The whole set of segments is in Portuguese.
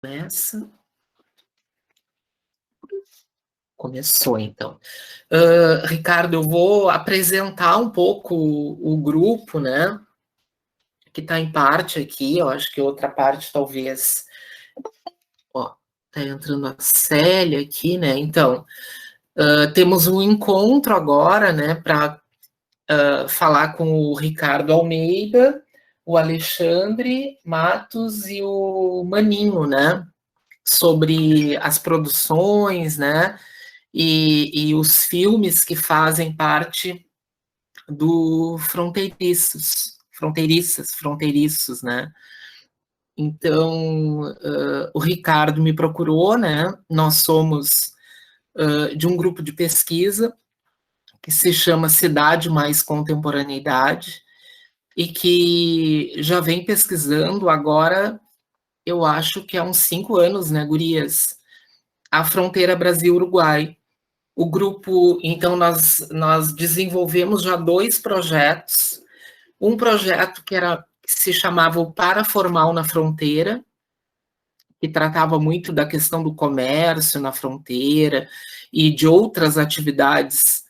Começa. Começou, então. Ricardo, eu vou apresentar um pouco o grupo, né? Que está em parte aqui, eu acho que outra parte talvez. Ó, tá entrando a Célia aqui, né? Então, temos um encontro agora, né, para falar com o Ricardo Almeida, o Alexandre Matos e o Maninho, né? Sobre as produções, né? E os filmes que fazem parte do fronteiriços, né? Então, o Ricardo me procurou, né? Nós somos de um grupo de pesquisa que se chama Cidade Mais Contemporaneidade e que já vem pesquisando agora, eu acho que há uns 5 anos, né, gurias? A fronteira Brasil-Uruguai. O grupo, então, nós desenvolvemos já 2 projetos. Um projeto que se chamava o Paraformal na Fronteira, que tratava muito da questão do comércio na fronteira e de outras atividades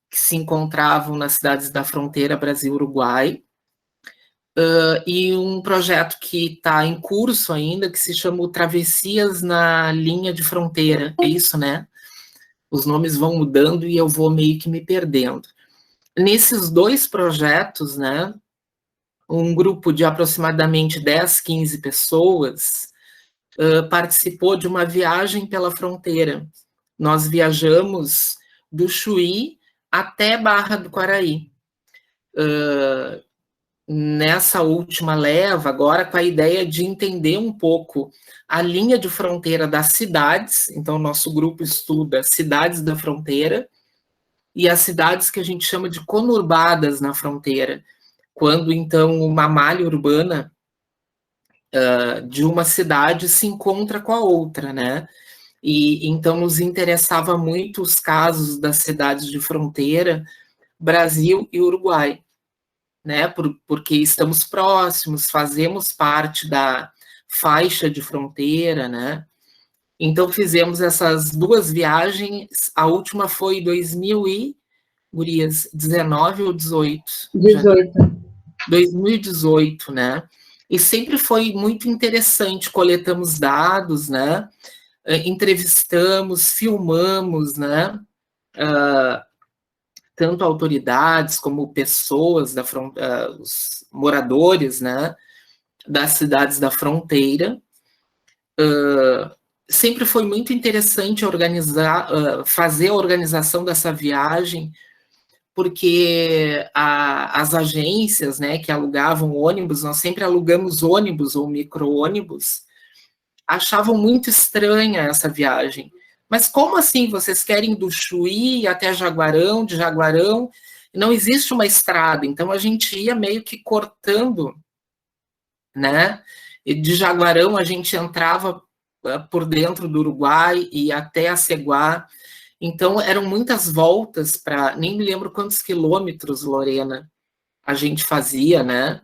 que se encontravam nas cidades da fronteira Brasil-Uruguai. E um projeto que está em curso ainda, que se chama Travessias na Linha de Fronteira. É isso, né? Os nomes vão mudando e eu vou meio que me perdendo. Nesses 2 projetos, né, um grupo de aproximadamente 10, 15 pessoas participou de uma viagem pela fronteira. Nós viajamos do Chuí até Barra do Quaraí. Nessa última leva, agora com a ideia de entender um pouco a linha de fronteira das cidades, então nosso grupo estuda cidades da fronteira, e as cidades que a gente chama de conurbadas na fronteira, quando então uma malha urbana de uma cidade se encontra com a outra, né? E então nos interessava muito os casos das cidades de fronteira, Brasil e Uruguai, né? Porque estamos próximos, fazemos parte da faixa de fronteira, né? Então fizemos essas 2 viagens, a última foi em 2019 ou 18? 18. 2018, né? E sempre foi muito interessante, coletamos dados, né? Entrevistamos, filmamos, né? Tanto autoridades como pessoas, os moradores, né? Das cidades da fronteira. Sempre foi muito interessante fazer a organização dessa viagem, porque as agências, né, que alugavam ônibus, nós sempre alugamos ônibus ou micro-ônibus, achavam muito estranha essa viagem. Mas como assim, vocês querem do Chuí até Jaguarão, de Jaguarão, não existe uma estrada, então a gente ia meio que cortando, né, e de Jaguarão a gente entrava por dentro do Uruguai e até Aceguá. Então, eram muitas voltas para. Nem me lembro quantos quilômetros, Lorena, a gente fazia, né?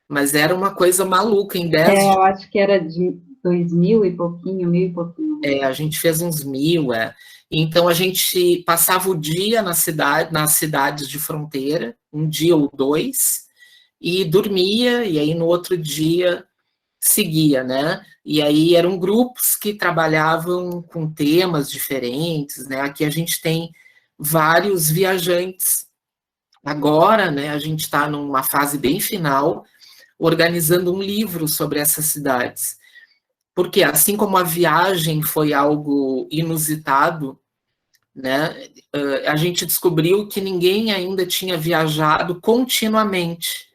Mas era uma coisa maluca. Em 10 dias. Eu acho que era de 2.000 e pouquinho, 1.000 e pouquinho. A gente fez uns 1.000, Então, a gente passava o dia nas cidades de fronteira, um dia ou 2, e dormia, e aí no outro dia seguia, né? E aí eram grupos que trabalhavam com temas diferentes, né? Aqui a gente tem vários viajantes. Agora, né, a gente está numa fase bem final, organizando um livro sobre essas cidades. Porque assim como a viagem foi algo inusitado, né, a gente descobriu que ninguém ainda tinha viajado continuamente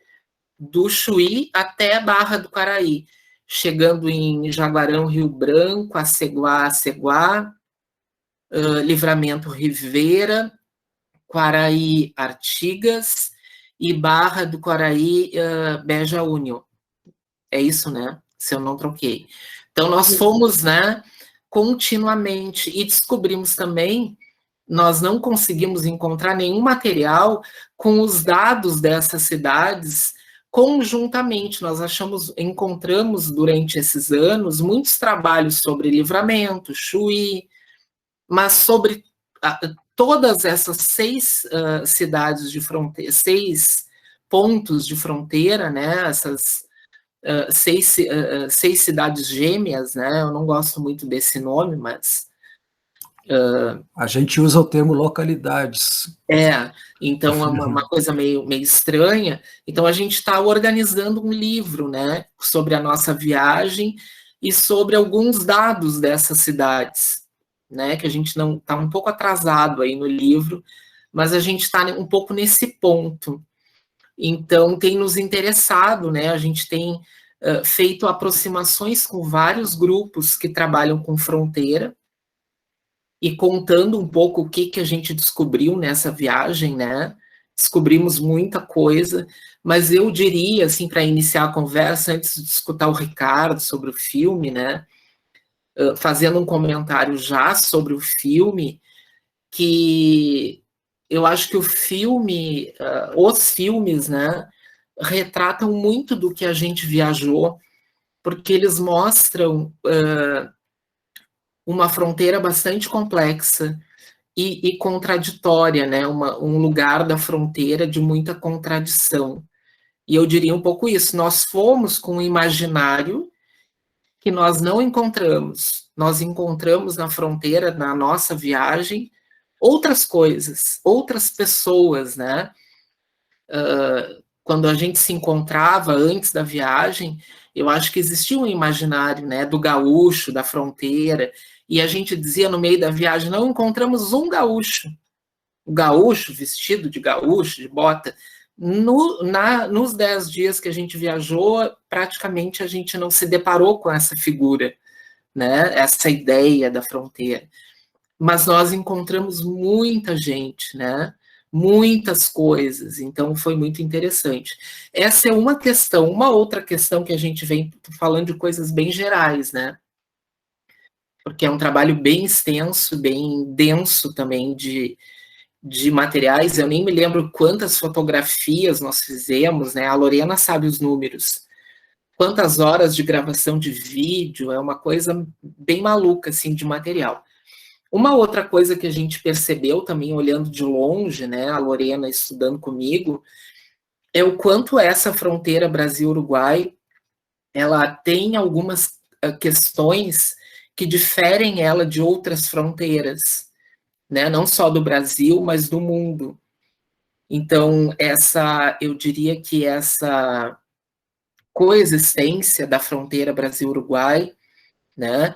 do Chuí até Barra do Quaraí, chegando em Jaguarão, Rio Branco, Aceguá, Livramento, Rivera, Quaraí, Artigas e Barra do Quaraí, Beja Únior. É isso, né? Se eu não troquei. Então, nós fomos, né, continuamente, e descobrimos também, nós não conseguimos encontrar nenhum material com os dados dessas cidades conjuntamente, nós encontramos durante esses anos muitos trabalhos sobre Livramento, Chuí, mas sobre todas essas 6 cidades de fronteira, 6 pontos de fronteira, né, essas 6 cidades gêmeas, né, eu não gosto muito desse nome, mas... A gente usa o termo localidades. Então é uma coisa meio estranha. Então a gente está organizando um livro, né, sobre a nossa viagem e sobre alguns dados dessas cidades, né, que a gente não está um pouco atrasado aí no livro, mas a gente está um pouco nesse ponto. Então tem nos interessado, né, a gente tem feito aproximações com vários grupos que trabalham com fronteira, e contando um pouco o que a gente descobriu nessa viagem, né? Descobrimos muita coisa, mas eu diria, assim, para iniciar a conversa, antes de escutar o Ricardo sobre o filme, né? Fazendo um comentário já sobre o filme, que eu acho que o filme, os filmes, né? Retratam muito do que a gente viajou, porque eles mostram uma fronteira bastante complexa e contraditória, né? Um lugar da fronteira de muita contradição. E eu diria um pouco isso: nós fomos com um imaginário que nós não encontramos. Nós encontramos na fronteira, na nossa viagem, outras coisas, outras pessoas, né? Quando a gente se encontrava antes da viagem, eu acho que existia um imaginário, né, do gaúcho, da fronteira, e a gente dizia no meio da viagem, não encontramos um gaúcho. O gaúcho, vestido de gaúcho, de bota. Nos 10 dias que a gente viajou, praticamente a gente não se deparou com essa figura, né, essa ideia da fronteira. Mas nós encontramos muita gente, né, muitas coisas, então foi muito interessante. Essa é uma questão. Uma outra questão que a gente vem falando de coisas bem gerais, né, porque é um trabalho bem extenso, bem denso também de materiais. Eu nem me lembro quantas fotografias nós fizemos, né, a Lorena sabe os números, quantas horas de gravação de vídeo, é uma coisa bem maluca, assim, de material. Uma outra coisa que a gente percebeu também, olhando de longe, né, a Lorena estudando comigo, é o quanto essa fronteira Brasil-Uruguai, ela tem algumas questões que diferem ela de outras fronteiras, né, não só do Brasil, mas do mundo. Então, eu diria que essa coexistência da fronteira Brasil-Uruguai, né,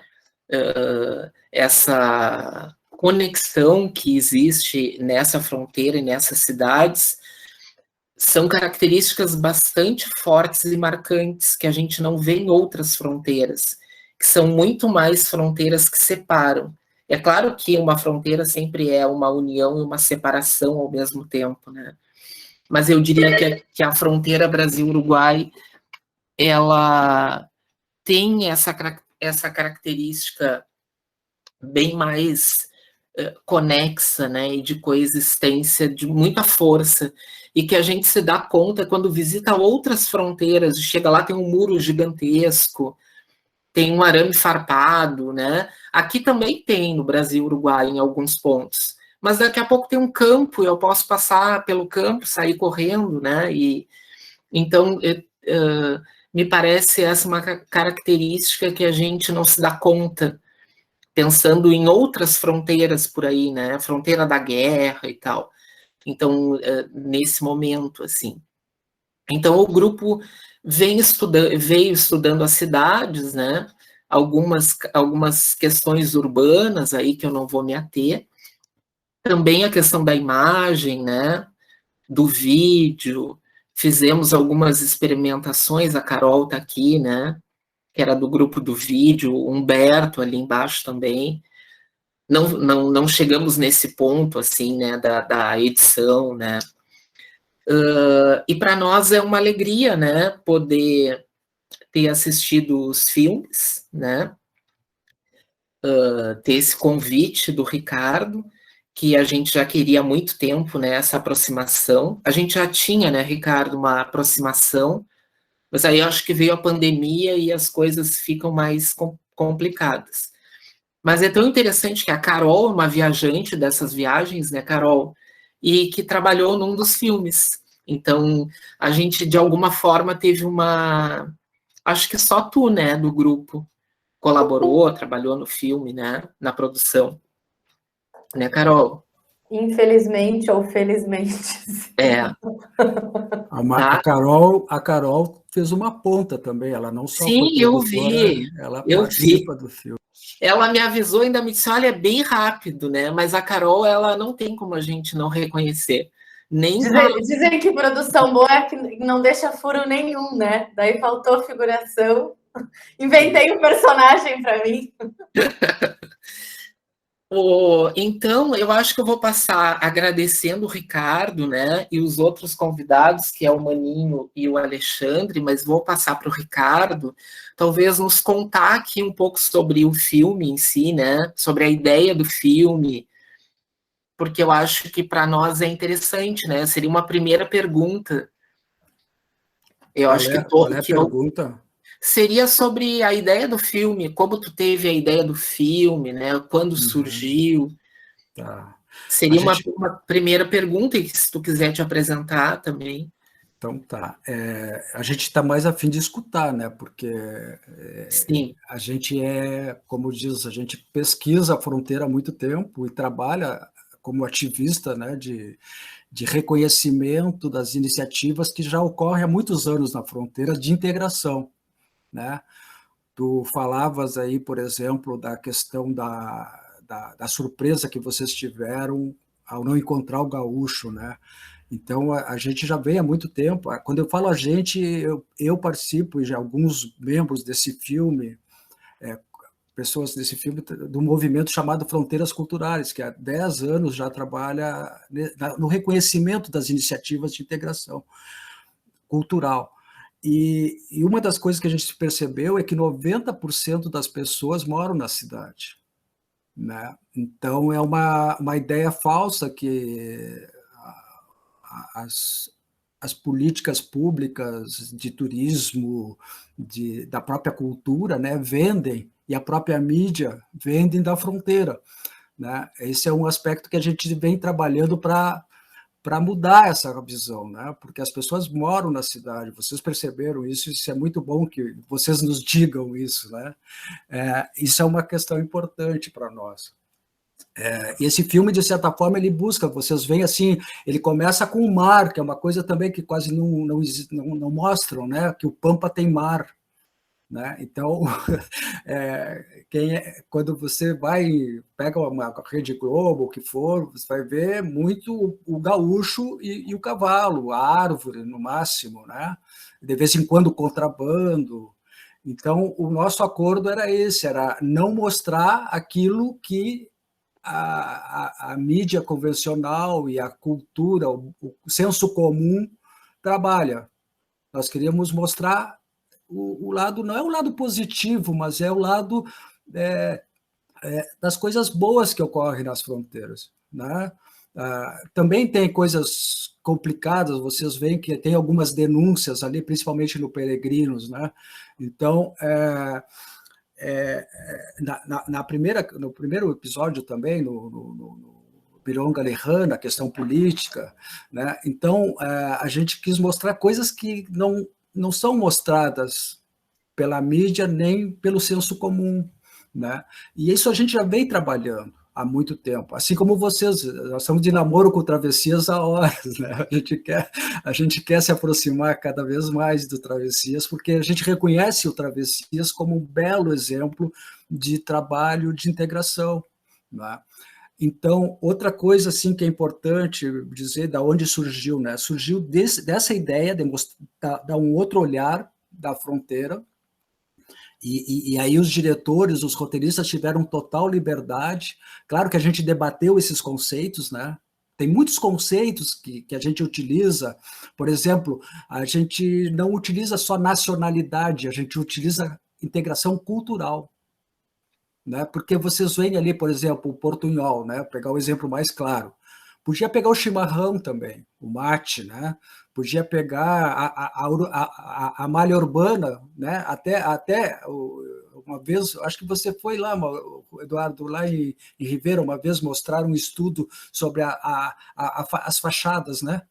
essa conexão que existe nessa fronteira e nessas cidades, são características bastante fortes e marcantes que a gente não vê em outras fronteiras, que são muito mais fronteiras que separam. É claro que uma fronteira sempre é uma união e uma separação ao mesmo tempo, né? Mas eu diria que a fronteira Brasil-Uruguai, ela tem essa característica bem mais conexa, né, e de coexistência, de muita força, e que a gente se dá conta quando visita outras fronteiras, chega lá, tem um muro gigantesco, tem um arame farpado, né, aqui também tem no Brasil, Uruguai, em alguns pontos, mas daqui a pouco tem um campo, eu posso passar pelo campo, sair correndo, né, e então me parece essa uma característica que a gente não se dá conta, pensando em outras fronteiras por aí, né? A fronteira da guerra e tal. Então, nesse momento, assim. Então, o grupo veio estudando as cidades, né? Algumas questões urbanas aí que eu não vou me ater. Também a questão da imagem, né? Do vídeo. Fizemos algumas experimentações, a Carol está aqui, né? Que era do grupo do vídeo, o Humberto ali embaixo também. Não chegamos nesse ponto, assim, né, da edição, né. E para nós é uma alegria, né, poder ter assistido os filmes, né, ter esse convite do Ricardo, que a gente já queria há muito tempo, né, essa aproximação. A gente já tinha, né, Ricardo, uma aproximação Mas aí eu acho que veio a pandemia e as coisas ficam mais complicadas. Mas é tão interessante que a Carol é uma viajante dessas viagens, né, Carol? E que trabalhou num dos filmes. Então, a gente, de alguma forma, teve uma... Acho que só tu, né, do grupo, colaborou, trabalhou no filme, né, na produção. Né, Carol? Infelizmente ou felizmente. É. A Carol fez uma ponta também, ela não só Sim, foi produtora, ela participa do filme. Ela me avisou, ainda me disse, olha, é bem rápido, né? Mas a Carol, ela não tem como a gente não reconhecer. Dizem que produção boa é que não deixa furo nenhum, né? Daí faltou figuração. Inventei um personagem para mim. Então, eu acho que eu vou passar agradecendo o Ricardo, né, e os outros convidados, que é o Maninho e o Alexandre, mas vou passar para o Ricardo, talvez nos contar aqui um pouco sobre o filme em si, né, sobre a ideia do filme, porque eu acho que para nós é interessante, né, seria uma primeira pergunta. Qual é a pergunta? Seria sobre a ideia do filme, como tu teve a ideia do filme, né, quando surgiu. Tá. Seria uma primeira pergunta, e se tu quiser te apresentar também. Então tá. A gente está mais a fim de escutar, né? Porque Sim. a gente como diz, a gente pesquisa a fronteira há muito tempo e trabalha como ativista, né? De reconhecimento das iniciativas que já ocorrem há muitos anos na fronteira de integração, né? Tu falavas aí, por exemplo, da questão da surpresa que vocês tiveram ao não encontrar o gaúcho, né? Então, a gente já vem há muito tempo. Quando eu falo a gente, eu participo de alguns membros desse filme, pessoas desse filme, do movimento chamado Fronteiras Culturais, que há 10 anos já trabalha no reconhecimento das iniciativas de integração cultural. E uma das coisas que a gente percebeu é que 90% das pessoas moram na cidade, né? Então, é uma ideia falsa que as políticas públicas de turismo, da própria cultura, né, vendem, e a própria mídia vendem da fronteira, né? Esse é um aspecto que a gente vem trabalhando para mudar essa visão, né? Porque as pessoas moram na cidade, vocês perceberam isso, isso é muito bom que vocês nos digam isso, né? Isso é uma questão importante para nós. E esse filme, de certa forma, ele busca, vocês veem assim, ele começa com o mar, que é uma coisa também que quase não mostram, né? Que o Pampa tem mar, né? Então, quando você pega uma Rede Globo, o que for, você vai ver muito o gaúcho e o cavalo, a árvore, no máximo, né? De vez em quando, contrabando. Então, o nosso acordo era esse, era não mostrar aquilo que a mídia convencional e a cultura, o senso comum trabalha. Nós queríamos mostrar o lado, não é o lado positivo, mas é o lado das coisas boas que ocorrem nas fronteiras, né? Também tem coisas complicadas, vocês veem que tem algumas denúncias ali, principalmente no Peregrinos, né? Então, no primeiro episódio também, no Bironga Lerrana, a questão política, né? Então, a gente quis mostrar coisas que não são mostradas pela mídia nem pelo senso comum, né? E isso a gente já vem trabalhando há muito tempo, assim como vocês, nós estamos de namoro com Travessias há horas, né? A gente quer se aproximar cada vez mais do Travessias, porque a gente reconhece o Travessias como um belo exemplo de trabalho de integração, né? Então, outra coisa assim que é importante dizer da onde surgiu, né? Surgiu dessa ideia de dar um outro olhar da fronteira. E aí os diretores, os roteiristas tiveram total liberdade. Claro que a gente debateu esses conceitos, né? Tem muitos conceitos que a gente utiliza. Por exemplo, a gente não utiliza só nacionalidade, a gente utiliza integração cultural, né? Porque vocês veem ali, por exemplo, o portunhol, né? Vou pegar o exemplo mais claro. Podia pegar o chimarrão também, o mate, né? Podia pegar a malha urbana, né? Até uma vez, acho que você foi lá, Eduardo, lá em Ribeira, uma vez mostrar um estudo sobre as fachadas, né?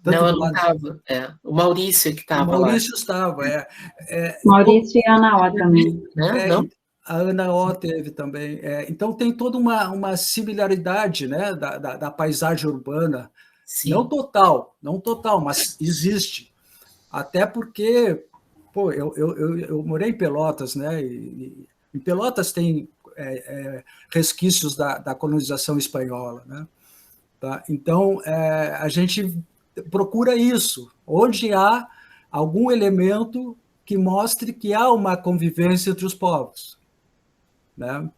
Não, eu não estava. O Maurício que estava lá. O Maurício estava. Maurício e a Ana Ó também. Não? A Ana Ó teve também. Então, tem toda uma similaridade, né, da paisagem urbana. Sim. Não total, mas existe. Até porque, pô, eu morei em Pelotas, né? E em Pelotas tem resquícios da colonização espanhola, né? Tá? Então, a gente procura isso, onde há algum elemento que mostre que há uma convivência entre os povos, né?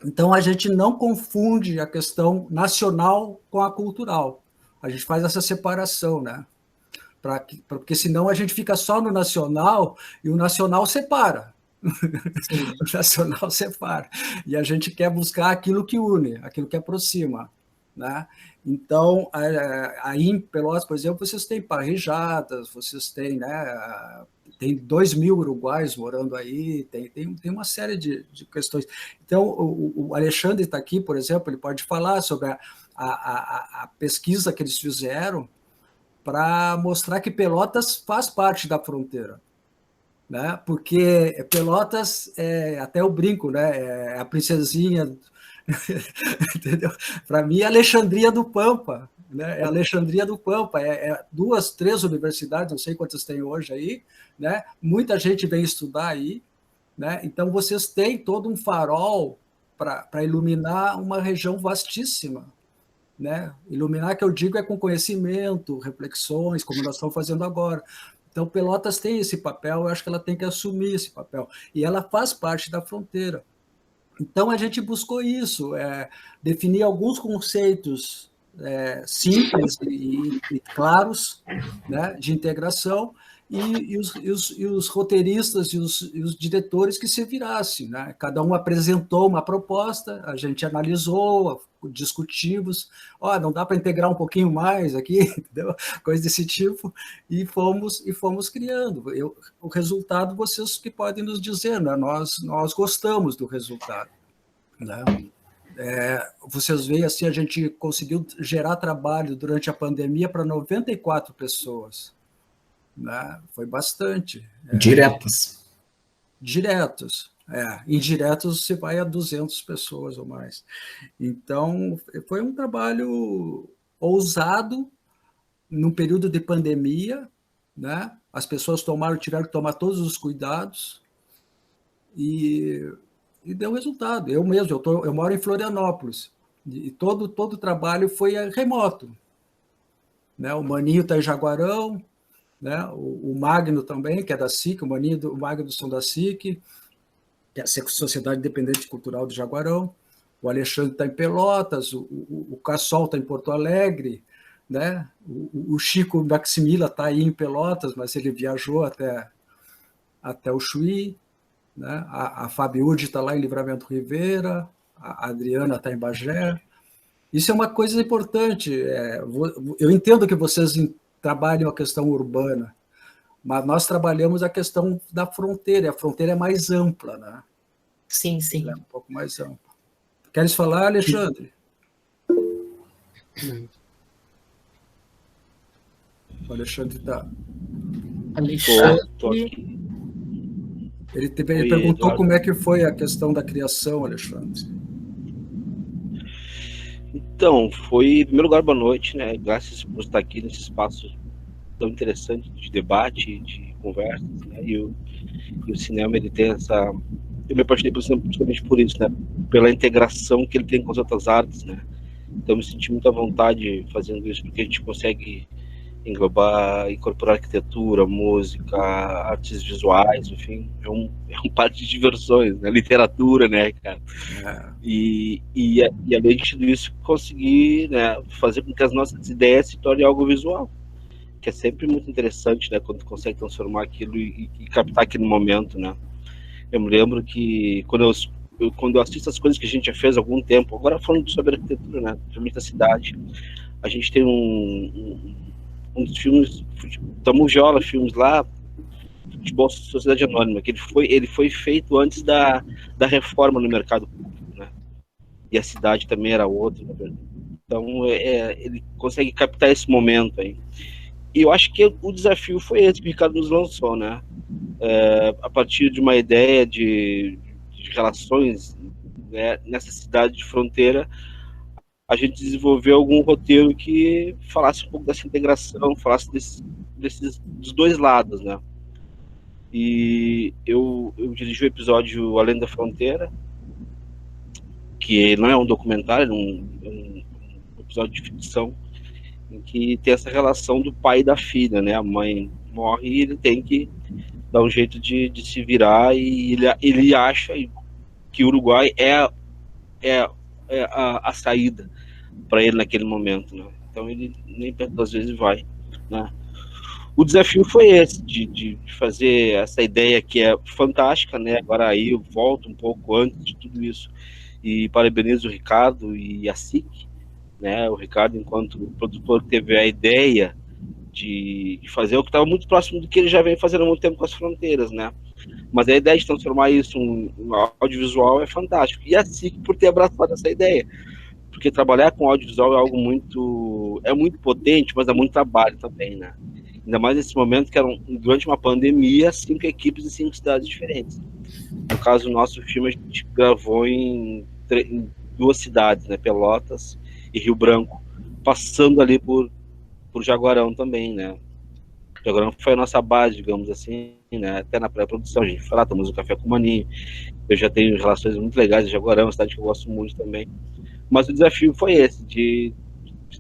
Então, a gente não confunde a questão nacional com a cultural. A gente faz essa separação, né? Porque senão a gente fica só no nacional e o nacional separa. O nacional separa. E a gente quer buscar aquilo que une, aquilo que aproxima, né? Então, aí em Pelotas, por exemplo, vocês têm parrijadas, vocês têm, né, tem 2.000 uruguaios morando aí, tem uma série de questões. Então, o Alexandre está aqui, por exemplo, ele pode falar sobre a pesquisa que eles fizeram para mostrar que Pelotas faz parte da fronteira, né? Porque Pelotas, até eu brinco, né? É a princesinha, entendeu? Para mim é Alexandria do Pampa, né? É Alexandria do Pampa, 2, 3 universidades, não sei quantas tem hoje aí, né? Muita gente vem estudar aí, né? Então vocês têm todo um farol para iluminar uma região vastíssima, né? Iluminar, que eu digo, é com conhecimento, reflexões, como nós estamos fazendo agora. Então, Pelotas tem esse papel, eu acho que ela tem que assumir esse papel, e ela faz parte da fronteira. Então, a gente buscou isso, definir alguns conceitos simples e claros, né, de integração, e os roteiristas e os diretores que se virassem, né? Cada um apresentou uma proposta, a gente analisou, discutimos, não dá para integrar um pouquinho mais aqui, entendeu? Coisa desse tipo, e fomos criando. O resultado, vocês que podem nos dizer, né? Nós gostamos do resultado, né? Vocês veem, assim, a gente conseguiu gerar trabalho durante a pandemia para 94 pessoas. Né? Foi bastante. Diretos. Indiretos você vai a 200 pessoas ou mais. Então, foi um trabalho ousado num período de pandemia, né? As pessoas tiveram que tomar todos os cuidados e deu resultado. Eu mesmo, eu moro em Florianópolis e todo o trabalho foi remoto, né? O Maninho está em Jaguarão, né? O Magno também, que é da SIC, o Magno são da SIC, que é a Sociedade Independente Cultural de Jaguarão. O Alexandre está em Pelotas, o Cassol está em Porto Alegre, né? O Chico Maximila está aí em Pelotas, mas ele viajou até o Chuí, né? A Fabiúde está lá em Livramento Rivera, a Adriana está em Bagé. Isso é uma coisa importante. Eu entendo que vocês trabalham a questão urbana, mas nós trabalhamos a questão da fronteira, e a fronteira é mais ampla, né? Sim, sim. Ela é um pouco mais ampla. Queres falar, Alexandre? O Alexandre está... Ele perguntou Eduardo, como é que foi a questão da criação, Alexandre. Então, em primeiro lugar, boa noite, né? Graças por estar aqui nesse espaço tão interessante de debate, de conversas, né? E o cinema, ele tem essa... Eu me apaixonei principalmente por isso, né? Pela integração que ele tem com as outras artes, né? Então, eu me senti muito à vontade fazendo isso, porque a gente consegue englobar, incorporar arquitetura, música, artes visuais, enfim, é um parque de diversões, né? Literatura, né, cara? E além de tudo isso, conseguir, né, fazer com que as nossas ideias se tornem algo visual, que é sempre muito interessante, né, quando tu consegue transformar aquilo e captar aquele momento, né? Eu me lembro que quando eu quando eu assisto as coisas que a gente já fez há algum tempo, agora falando sobre arquitetura, né, principalmente da cidade, a gente tem um dos filmes da Mujola, filmes lá, Futebol Sociedade Anônima, que ele foi feito antes da reforma no mercado público, né? E a cidade também era outra, né? Então ele consegue captar esse momento aí. E eu acho que o desafio foi esse que o Ricardo nos lançou, né? A partir de uma ideia de relações, né, nessa cidade de fronteira, a gente desenvolveu algum roteiro que falasse um pouco dessa integração, falasse dos dois lados, né? E eu dirigi o episódio Além da Fronteira, que não é um documentário, é um episódio de ficção, em que tem essa relação do pai e da filha, né? A mãe morre e ele tem que dar um jeito de se virar, e ele acha que o Uruguai é a saída para ele naquele momento, né? Então ele nem perto das vezes vai, né? O desafio foi esse, de fazer essa ideia que é fantástica, né? Agora aí eu volto um pouco antes de tudo isso e parabenizo o Ricardo e a SIC, né? O Ricardo, enquanto produtor, teve a ideia de fazer o que estava muito próximo do que ele já vem fazendo há muito tempo com as fronteiras, né? Mas a ideia de transformar isso em um audiovisual é fantástico. E a SIC por ter abraçado essa ideia. Porque trabalhar com audiovisual é algo muito potente, mas dá muito trabalho também, né? Ainda mais nesse momento que durante uma pandemia, 5 equipes em 5 cidades diferentes. No caso, o nosso filme a gente gravou em 2 cidades, né? Pelotas e Rio Branco, passando ali por Jaguarão também, né? Jaguarão foi a nossa base, digamos assim, né? Até na pré-produção, a gente foi lá, tomamos um café com o Maninho. Eu já tenho relações muito legais em Jaguarão, uma cidade que eu gosto muito também. Mas o desafio foi esse, de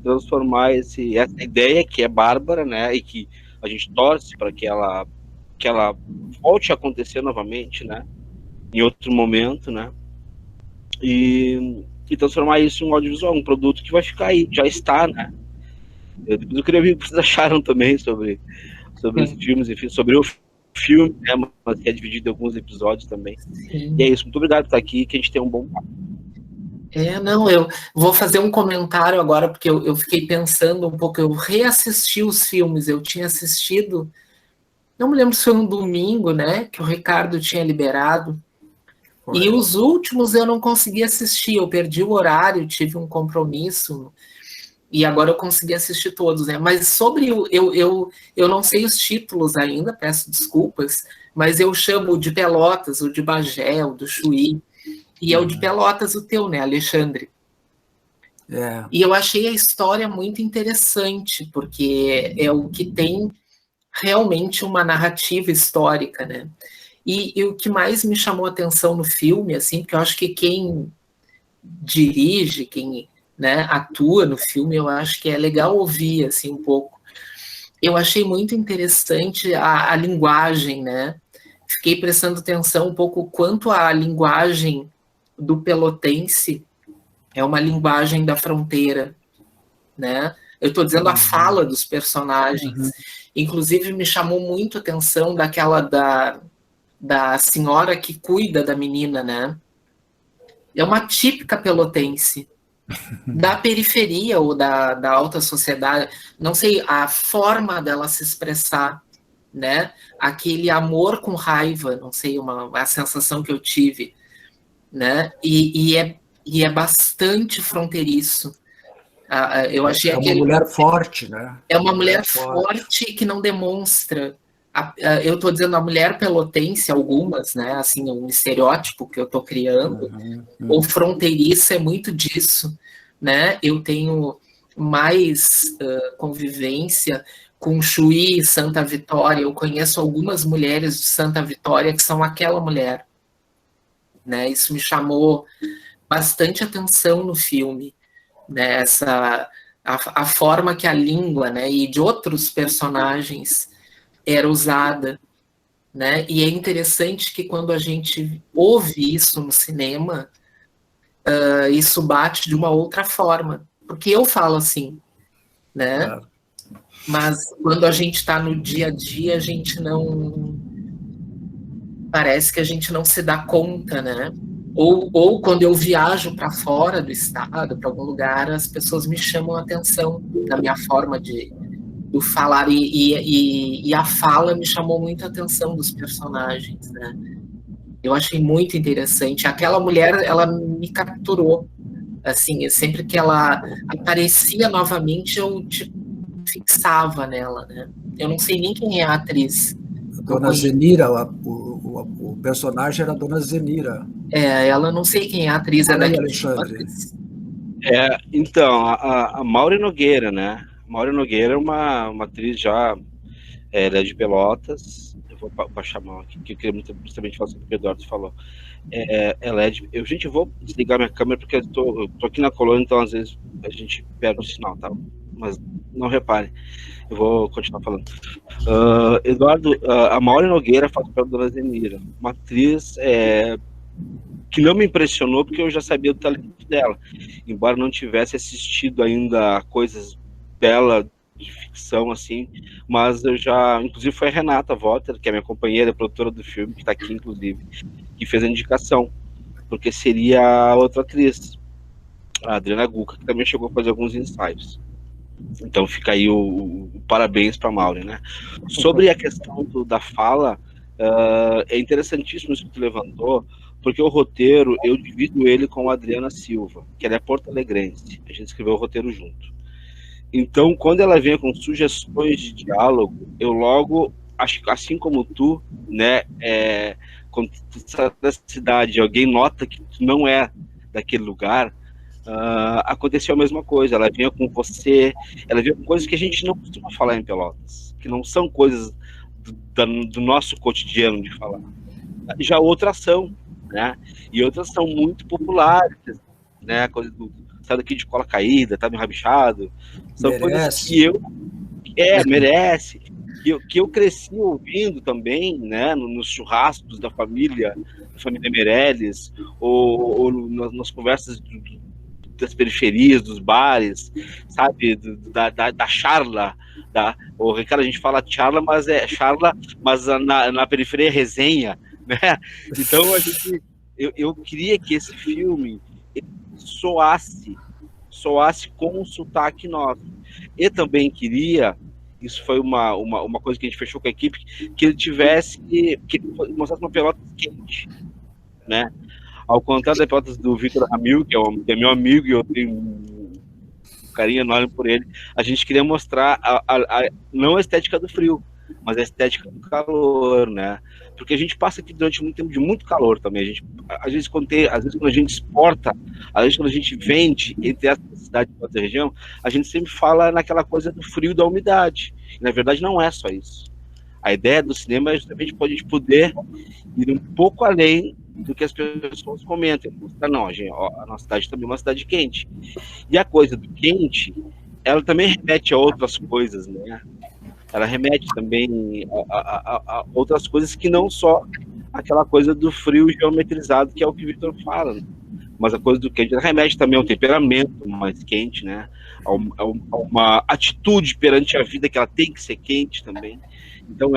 transformar essa ideia que é bárbara, né, e que a gente torce para que ela volte a acontecer novamente, né, em outro momento, né, e transformar isso em um audiovisual, um produto que vai ficar aí, já está, né. Eu queria ver o que vocês acharam também sobre os filmes, enfim, sobre o filme, né, mas que é dividido em alguns episódios também. Sim. E é isso, muito obrigado por estar aqui, que a gente tenha um bom papo. Não, eu vou fazer um comentário agora, porque eu fiquei pensando um pouco, eu reassisti os filmes, eu tinha assistido, não me lembro se foi um domingo, né, que o Ricardo tinha liberado, e os últimos eu não consegui assistir, eu perdi o horário, tive um compromisso, e agora eu consegui assistir todos, né, mas sobre eu não sei os títulos ainda, peço desculpas, mas eu chamo o de Pelotas, o de Bagé, o do Chuí, e é o de Pelotas o teu, né, Alexandre? E eu achei a história muito interessante, porque é o que tem realmente uma narrativa histórica, né? E o que mais me chamou a atenção no filme, assim, porque eu acho que quem dirige, quem, né, atua no filme, eu acho que é legal ouvir, assim, um pouco. Eu achei muito interessante a linguagem, né? Fiquei prestando atenção um pouco quanto a linguagem do pelotense é uma linguagem da fronteira, né? Eu estou dizendo a fala dos personagens. Inclusive, me chamou muito a atenção daquela da senhora que cuida da menina, né? É uma típica pelotense, da periferia ou da alta sociedade, não sei, a forma dela se expressar, né? Aquele amor com raiva, não sei, a sensação que eu tive, né? E é bastante fronteiriço. Eu achei uma mulher forte, né? É uma mulher forte que não demonstra. Eu estou dizendo a mulher pelotense, algumas, né? Assim, um estereótipo que eu estou criando, ou fronteiriça é muito disso, né? Eu tenho mais convivência com Chuí e Santa Vitória. Eu conheço algumas mulheres de Santa Vitória que são aquela mulher, né? Isso me chamou bastante atenção no filme, né? A forma que a língua, né, e de outros personagens era usada, né? E é interessante que quando a gente ouve isso no cinema, isso bate de uma outra forma, porque eu falo assim, né? Mas quando a gente está no dia a dia, a gente não... Parece que a gente não se dá conta, né? Ou quando eu viajo para fora do estado, para algum lugar, as pessoas me chamam a atenção na minha forma de falar, e a fala me chamou muito a atenção dos personagens, né? Eu achei muito interessante. Aquela mulher, ela me capturou. Assim, sempre que ela aparecia novamente, eu fixava nela, né? Eu não sei nem quem é a atriz. Dona Zenira, o personagem era a Dona Zenira. Ela não sei quem é a atriz. Fala aí, Alexandre. Então, a Mauri Nogueira, né? A Mauri Nogueira é uma atriz já, ela é de Pelotas. Eu vou baixar a mão aqui, que eu queria muito justamente falar sobre o que o Eduardo falou. Ela é de... Gente, eu vou desligar minha câmera porque eu tô aqui na colônia, então às vezes a gente perde o sinal, tá? Mas não repare, eu vou continuar falando. Eduardo, a Mauri Nogueira faz o papel da Dona Zenira, uma atriz que não me impressionou porque eu já sabia do talento dela, embora não tivesse assistido ainda coisas dela de ficção, assim, mas eu já, inclusive foi a Renata Votter, que é minha companheira, produtora do filme, que está aqui, inclusive, que fez a indicação, porque seria outra atriz, a Adriana Gucca, que também chegou a fazer alguns ensaios. Então fica aí o parabéns para a Mauri, né? Sobre a questão da fala, é interessantíssimo isso que tu levantou, porque o roteiro, eu divido ele com a Adriana Silva, que ela é porto-alegrense, a gente escreveu o roteiro junto. Então, quando ela vem com sugestões de diálogo, eu logo, acho que assim como tu, né, quando tu sai da cidade, alguém nota que tu não é daquele lugar, aconteceu a mesma coisa. Ela vinha com você, ela vinha com coisas que a gente não costuma falar em Pelotas, que não são coisas do nosso cotidiano de falar. Já outras são, né, e outras são muito populares, né, coisa do sai daqui de cola caída, tá me rabichado, são coisas que eu merece, que eu cresci ouvindo também, né, nos churrascos da família Meirelles, ou nas conversas das periferias, dos bares, sabe, da charla, o Ricardo, a gente fala charla, mas é charla, mas na periferia é resenha, né? Então eu queria que esse filme soasse com um sotaque nosso. E também queria, isso foi uma coisa que a gente fechou com a equipe, que ele mostrasse uma Pelotas quente, né? Ao contrário da Pelotas do Vitor Ramil, que é meu amigo e eu tenho um carinho enorme por ele, a gente queria mostrar não a estética do frio, mas a estética do calor, né? Porque a gente passa aqui durante muito tempo de muito calor também. Às vezes quando a gente exporta, às vezes quando a gente vende entre essa cidade e outra região, a gente sempre fala naquela coisa do frio e da umidade. E, na verdade, não é só isso. A ideia do cinema é justamente a gente poder ir um pouco além do que as pessoas comentam. Não, a nossa cidade também é uma cidade quente. E a coisa do quente, ela também remete a outras coisas, né? Ela remete também a outras coisas que não só aquela coisa do frio geometrizado, que é o que o Victor fala, né? Mas a coisa do quente remete também ao temperamento mais quente, né? A uma atitude perante a vida que ela tem que ser quente também. Então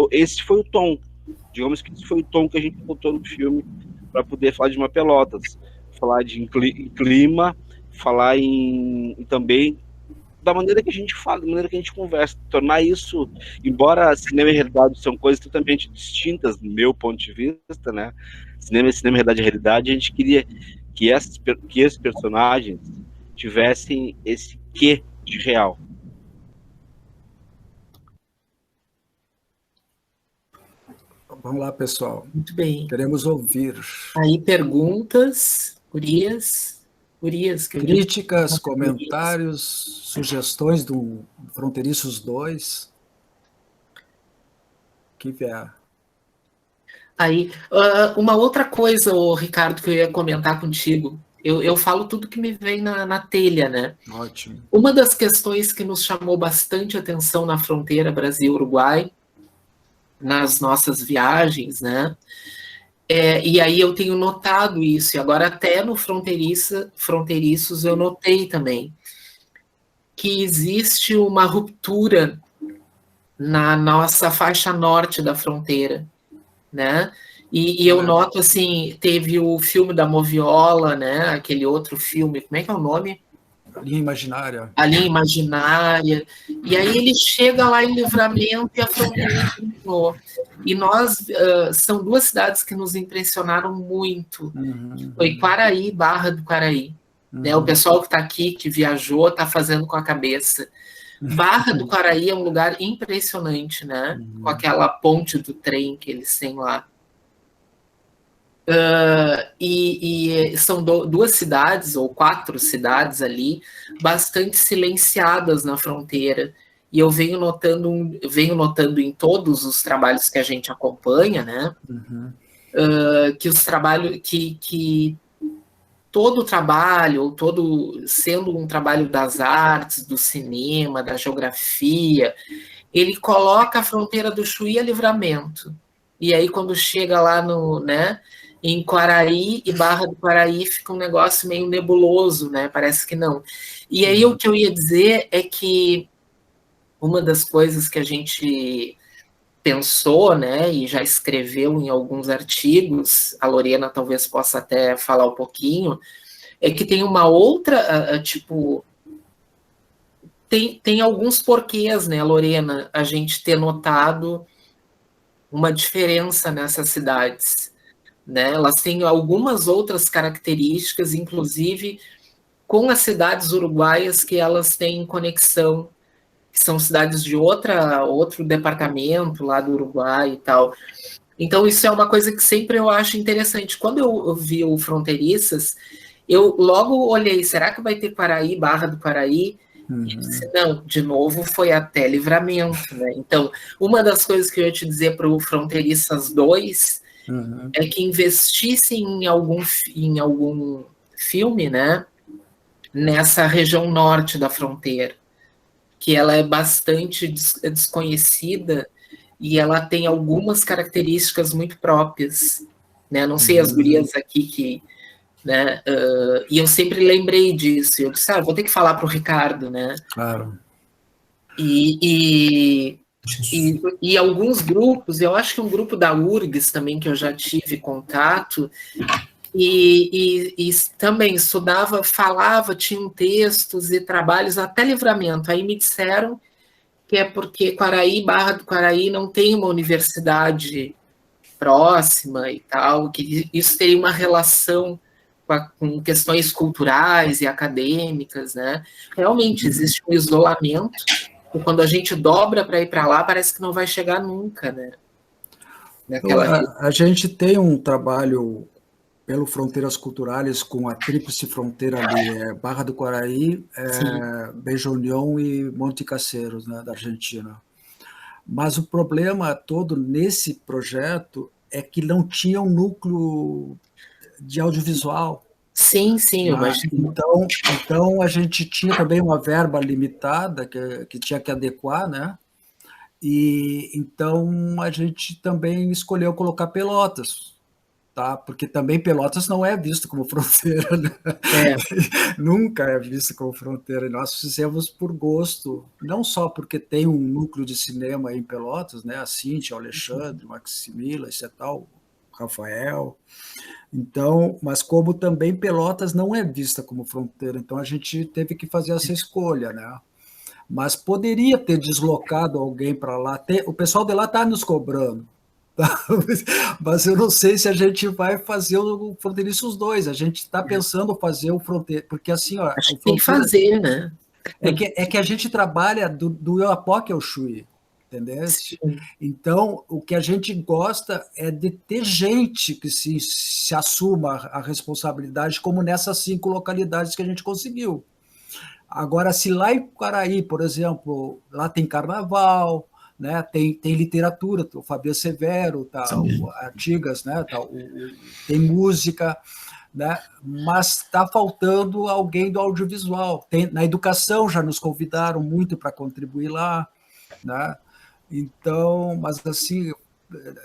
esse foi o tom, digamos que esse foi o tom que a gente botou no filme para poder falar de uma Pelotas, falar em clima, falar também da maneira que a gente fala, da maneira que a gente conversa, tornar isso, embora cinema e realidade são coisas totalmente distintas do meu ponto de vista, né? Cinema, realidade e realidade, a gente queria que esses personagens tivessem esse quê de real. Vamos lá, pessoal. Muito bem. Queremos ouvir. Aí, perguntas, Urias, críticas, comentários, sugestões do Fronteiriços 2. Que vier. Aí, uma outra coisa, Ricardo, que eu ia comentar contigo. Eu falo tudo que me vem na telha, né? Ótimo. Uma das questões que nos chamou bastante atenção na fronteira Brasil-Uruguai, nas nossas viagens, né? E aí eu tenho notado isso, e agora até no Fronteiriços eu notei também, que existe uma ruptura na nossa faixa norte da fronteira, né? E eu noto, assim, teve o filme da Moviola, né? Aquele outro filme, como é que é o nome? A linha imaginária. A linha imaginária. E aí ele chega lá em Livramento e a fronteira terminou. E nós, são duas cidades que nos impressionaram muito. Foi Quaraí e Barra do Quaraí. Né? O pessoal que está aqui, que viajou, está fazendo com a cabeça. Barra do Quaraí é um lugar impressionante, né? Com aquela ponte do trem que eles têm lá. E são duas cidades, ou 4 cidades ali, bastante silenciadas na fronteira. E eu venho notando em todos os trabalhos que a gente acompanha, né? Que os trabalhos, que todo o trabalho, ou sendo um trabalho das artes, do cinema, da geografia, ele coloca a fronteira do Chuí a Livramento. E aí, quando chega lá em Quaraí e Barra do Quaraí, fica um negócio meio nebuloso, né? Parece que não. E aí, o que eu ia dizer é que uma das coisas que a gente pensou, né, e já escreveu em alguns artigos, a Lorena talvez possa até falar um pouquinho, é que tem uma outra, tem alguns porquês, né, Lorena, a gente ter notado uma diferença nessas cidades. Né? Elas têm algumas outras características, inclusive com as cidades uruguaias que elas têm conexão, que são cidades de outro departamento lá do Uruguai e tal. Então, isso é uma coisa que sempre eu acho interessante. Quando eu vi o Fronteiriças, eu logo olhei, será que vai ter Quaraí, Barra do Quaraí? E disse, não, de novo foi até Livramento. Né? Então, uma das coisas que eu ia te dizer para o Fronteiriças 2 é que investissem em algum filme, né, nessa região norte da fronteira, que ela é bastante desconhecida e ela tem algumas características muito próprias, né, não sei as gurias aqui que, né, e eu sempre lembrei disso, eu disse, vou ter que falar para o Ricardo, né. Claro. E alguns grupos, eu acho que um grupo da URGS também, que eu já tive contato, e também estudava, falava, tinham textos e trabalhos até Livramento. Aí me disseram que é porque Quaraí, Barra do Quaraí, não tem uma universidade próxima e tal, que isso teria uma relação com questões culturais e acadêmicas, né? Realmente existe um isolamento, e quando a gente dobra para ir para lá, parece que não vai chegar nunca, né? A gente tem um trabalho pelo Fronteiras Culturais com a tríplice fronteira ali, Barra do Quaraí, Beija União e Monte Caceiros, né, da Argentina. Mas o problema todo nesse projeto é que não tinha um núcleo de audiovisual. Sim, eu imagino. Então, a gente tinha também uma verba limitada que tinha que adequar, né? E então a gente também escolheu colocar Pelotas, tá? Porque também Pelotas não é visto como fronteira, né? Nunca é visto como fronteira. E nós fizemos por gosto, não só porque tem um núcleo de cinema em Pelotas, né? A Cíntia, o Alexandre, o Maximila, esse tal, o Rafael. Então, mas como também Pelotas não é vista como fronteira, então a gente teve que fazer essa escolha, né? Mas poderia ter deslocado alguém para lá. O pessoal de lá está nos cobrando, tá? Mas eu não sei se a gente vai fazer o Fronteiriços 2. A gente está pensando fazer o Fronteira, porque assim, ó, acho que tem que fazer, né? É que a gente trabalha do Oiapoque ao Chuí, entendeu? Sim. Então, o que a gente gosta é de ter gente que se assuma a responsabilidade, como nessas 5 localidades que a gente conseguiu. Agora, se lá em Quaraí, por exemplo, lá tem carnaval, né, tem literatura, o Fabiano Severo, Artigas, né, tem música, né, mas está faltando alguém do audiovisual. Na educação já nos convidaram muito para contribuir lá, né? Então, mas assim,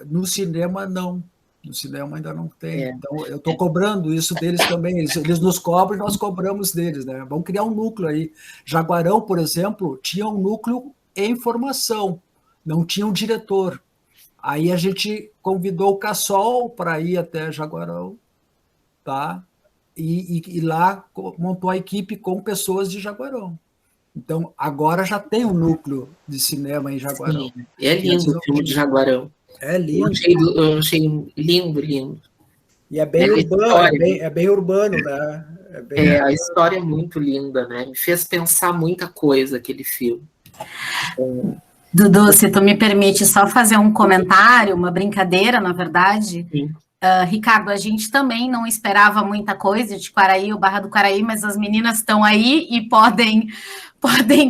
no cinema não. No cinema ainda não tem. Então, eu estou cobrando isso deles também. Eles nos cobram e nós cobramos deles, né? Vamos criar um núcleo aí. Jaguarão, por exemplo, tinha um núcleo em formação, não tinha um diretor. Aí a gente convidou o Cassol para ir até Jaguarão, tá? E lá montou a equipe com pessoas de Jaguarão. Então, agora já tem um núcleo de cinema em Jaguarão. Sim, é lindo o filme de Jaguarão. É lindo. Eu achei lindo, lindo. E é bem urbano, é bem urbano, né? A história é muito linda, né? Me fez pensar muita coisa aquele filme. Dudu, se tu me permite só fazer um comentário, uma brincadeira, na verdade. Ricardo, a gente também não esperava muita coisa de Quaraí, o Barra do Quaraí, mas as meninas estão aí e podem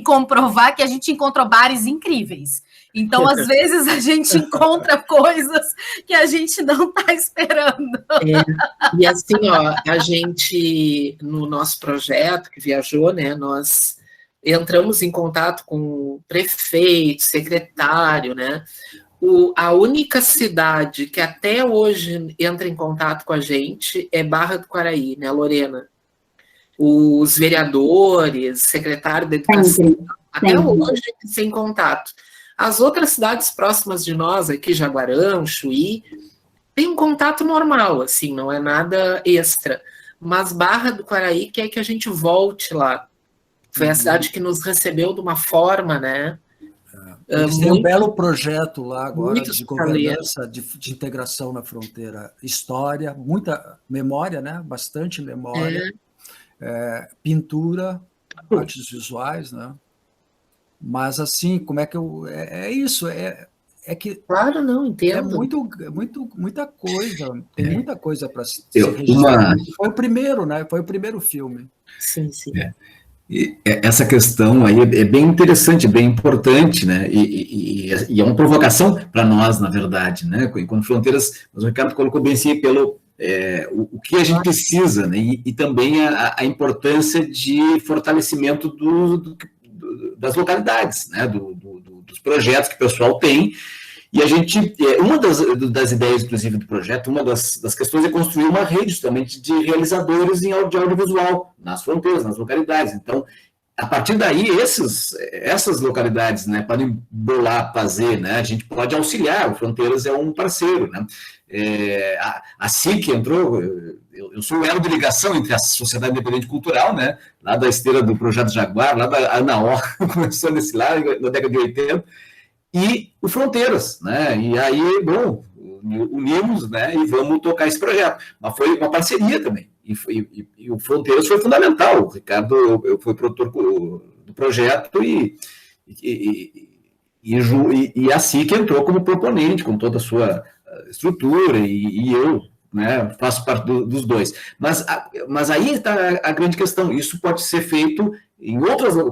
comprovar que a gente encontrou bares incríveis. Então, às vezes, a gente encontra coisas que a gente não está esperando. E assim, ó, a gente, no nosso projeto que viajou, né, nós entramos em contato com o prefeito, secretário, né? A única cidade que até hoje entra em contato com a gente é Barra do Quaraí, né, Lorena? Os vereadores, secretário da Educação, até hoje sem contato. As outras cidades próximas de nós, aqui, Jaguarão, Chuí, tem um contato normal, assim, não é nada extra. Mas Barra do Quaraí quer que a gente volte lá. Foi a cidade que nos recebeu de uma forma, né? Eles têm um belo projeto lá agora de governança, de integração na fronteira. História, muita memória, né? Bastante memória. Pintura, artes visuais, né? Mas, assim, como é que eu... É isso, é que... Claro, não, entendo. Muita coisa, tem muita coisa para se registrar. Foi o primeiro, né? Foi o primeiro filme. Sim, sim. E essa questão aí é bem interessante, bem importante, né? E é uma provocação para nós, na verdade, né? Enquanto Fronteiras, o Ricardo colocou bem assim pelo o que a gente precisa, né? E também a importância de fortalecimento das localidades, né? Dos projetos que o pessoal tem. E a gente, uma das ideias, inclusive, do projeto, uma das questões é construir uma rede, justamente, de realizadores de audiovisual nas fronteiras, nas localidades. Então, a partir daí, essas localidades, né, podem bolar, fazer, né, a gente pode auxiliar, o Fronteiras é um parceiro, né. A SIC entrou, eu sou o elo de ligação entre a Sociedade Independente Cultural, né, lá da esteira do Projeto Jaguar, lá da Anaó, começou nesse lá, na década de 80, e o Fronteiras, né? E aí, bom, unimos, né? E vamos tocar esse projeto. Mas foi uma parceria também. E o Fronteiras foi fundamental. O Ricardo foi produtor do projeto e a SIC entrou como proponente, com toda a sua estrutura, e eu, né, faço parte dos dois. Mas aí está a grande questão. Isso pode ser feito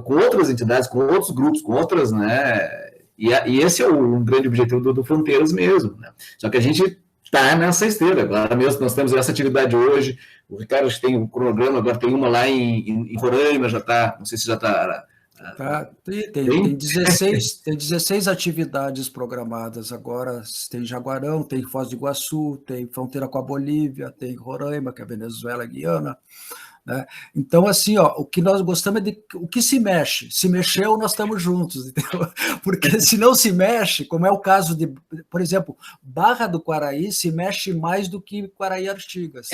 com outras entidades, com outros grupos, com outras, né? E esse é um grande objetivo do Fronteiras mesmo, né? Só que a gente está nessa esteira. Agora mesmo nós temos essa atividade hoje. O Ricardo tem um cronograma, agora tem uma lá em Roraima, já está, não sei se já está... Tem 16 atividades programadas agora. Tem Jaguarão, tem Foz do Iguaçu, tem fronteira com a Bolívia, tem Roraima, que é a Venezuela, Guiana, né? Então, assim, ó, o que nós gostamos é de o que se mexe. Se mexeu, nós estamos juntos, entendeu? Porque se não se mexe, como é o caso de, por exemplo, Barra do Quaraí se mexe mais do que Quaraí Artigas.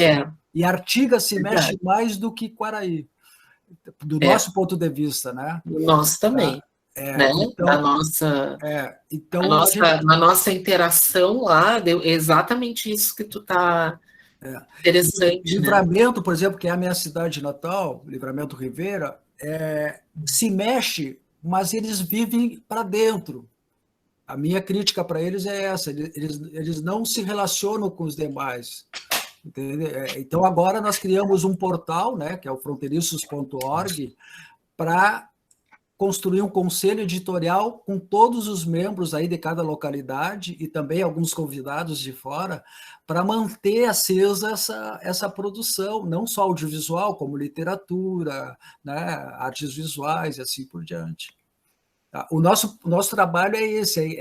E Artigas se mexe mais do que Quaraí, do nosso ponto de vista, né? Do nosso também. Né? Então, na nossa interação lá, deu exatamente isso que tu está... Interessante. Livramento, né? Por exemplo, que é a minha cidade natal, Livramento Rivera, se mexe, mas eles vivem para dentro. A minha crítica para eles é essa: eles não se relacionam com os demais. Entendeu? Então, agora nós criamos um portal, né, que é o fronteiriços.org, para construir um conselho editorial com todos os membros aí de cada localidade e também alguns convidados de fora, para manter acesa essa produção, não só audiovisual, como literatura, né, artes visuais e assim por diante. O nosso trabalho é esse,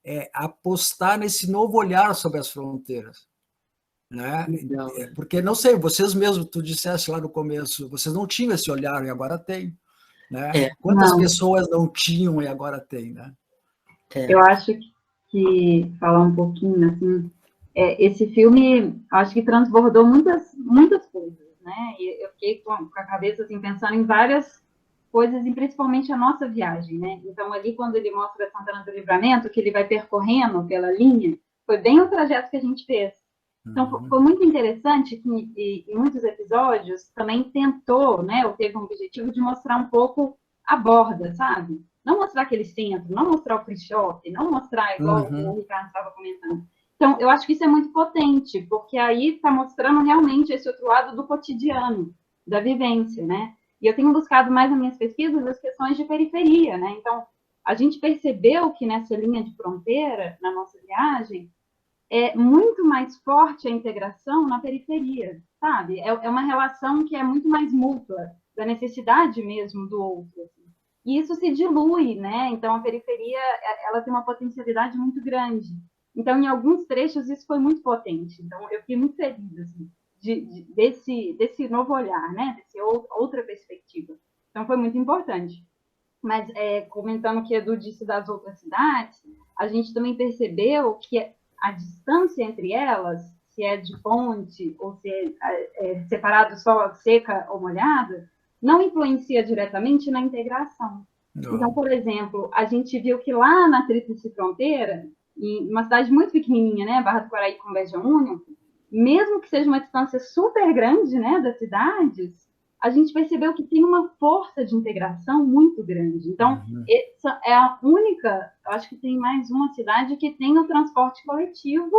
é apostar nesse novo olhar sobre as fronteiras. Né? Porque, não sei, vocês mesmos, tu disseste lá no começo, vocês não tinham esse olhar e agora tem. Né? Quantas pessoas não tinham e agora tem, né? Eu acho que falar um pouquinho, assim, esse filme, acho que transbordou muitas coisas, né? E eu fiquei com a cabeça, assim, pensando em várias coisas, e principalmente a nossa viagem, né? Então, ali, quando ele mostra Santana do Livramento, que ele vai percorrendo pela linha, foi bem o trajeto que a gente fez. Então, foi muito interessante que, em muitos episódios, também tentou, né, ou teve um objetivo de mostrar um pouco a borda, sabe? Não mostrar aquele centro, não mostrar o free shop, não mostrar igual o Ricardo estava comentando. Então, eu acho que isso é muito potente, porque aí está mostrando realmente esse outro lado do cotidiano, da vivência, né? E eu tenho buscado mais nas minhas pesquisas as questões de periferia, né? Então, a gente percebeu que nessa linha de fronteira, na nossa viagem, é muito mais forte a integração na periferia, sabe? É uma relação que é muito mais mútua, da necessidade mesmo do outro. Assim. E isso se dilui, né? Então, a periferia, ela tem uma potencialidade muito grande. Então, em alguns trechos, isso foi muito potente. Então, eu fiquei muito feliz, assim, desse novo olhar, né? Desse outra perspectiva. Então, foi muito importante. Mas, comentando o que Edu disse das outras cidades, a gente também percebeu que a distância entre elas, se é de ponte ou se é separado só seca ou molhada, não influencia diretamente na integração. Não. Então, por exemplo, a gente viu que lá na Tríplice Fronteira, em uma cidade muito pequenininha, né, Barra do Quaraí com Beja União, mesmo que seja uma distância super grande, né, das cidades, a gente percebeu que tem uma força de integração muito grande. Então, essa é a única, eu acho que tem mais uma cidade que tem o transporte coletivo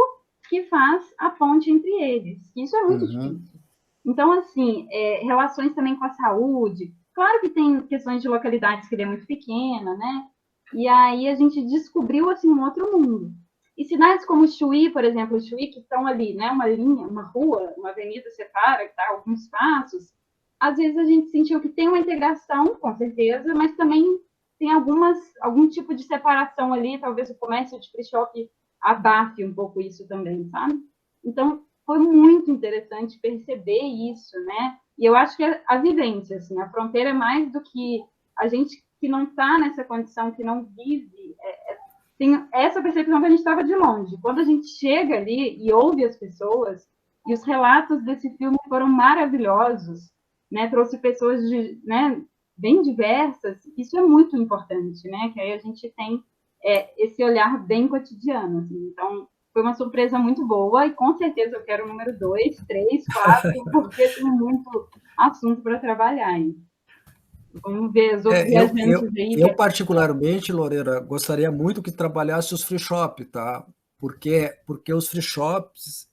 que faz a ponte entre eles. Isso é muito difícil. Então, assim, relações também com a saúde. Claro que tem questões de localidades que ele é muito pequena, né? E aí a gente descobriu, assim, um outro mundo. E cidades como Chuí, por exemplo, Chuí, que estão ali, né? Uma linha, uma rua, uma avenida separa, que está alguns passos. Às vezes a gente sentiu que tem uma integração, com certeza, mas também tem algum tipo de separação ali, talvez o comércio de free shop abafe um pouco isso também, sabe? Então, foi muito interessante perceber isso, né? E eu acho que a vivência, assim, a fronteira é mais do que a gente que não está nessa condição, que não vive, tem essa percepção que a gente estava de longe. Quando a gente chega ali e ouve as pessoas, e os relatos desse filme foram maravilhosos, né? Trouxe pessoas bem diversas, isso é muito importante, né? Que aí a gente tem esse olhar bem cotidiano, assim. Então, foi uma surpresa muito boa e com certeza eu quero o número 2, 3, 4, porque tem muito assunto para trabalhar aí. Vamos ver os outros viajantes aí. Eu, particularmente, Lorena, gostaria muito que trabalhasse os free shop, tá? Porque os free shops,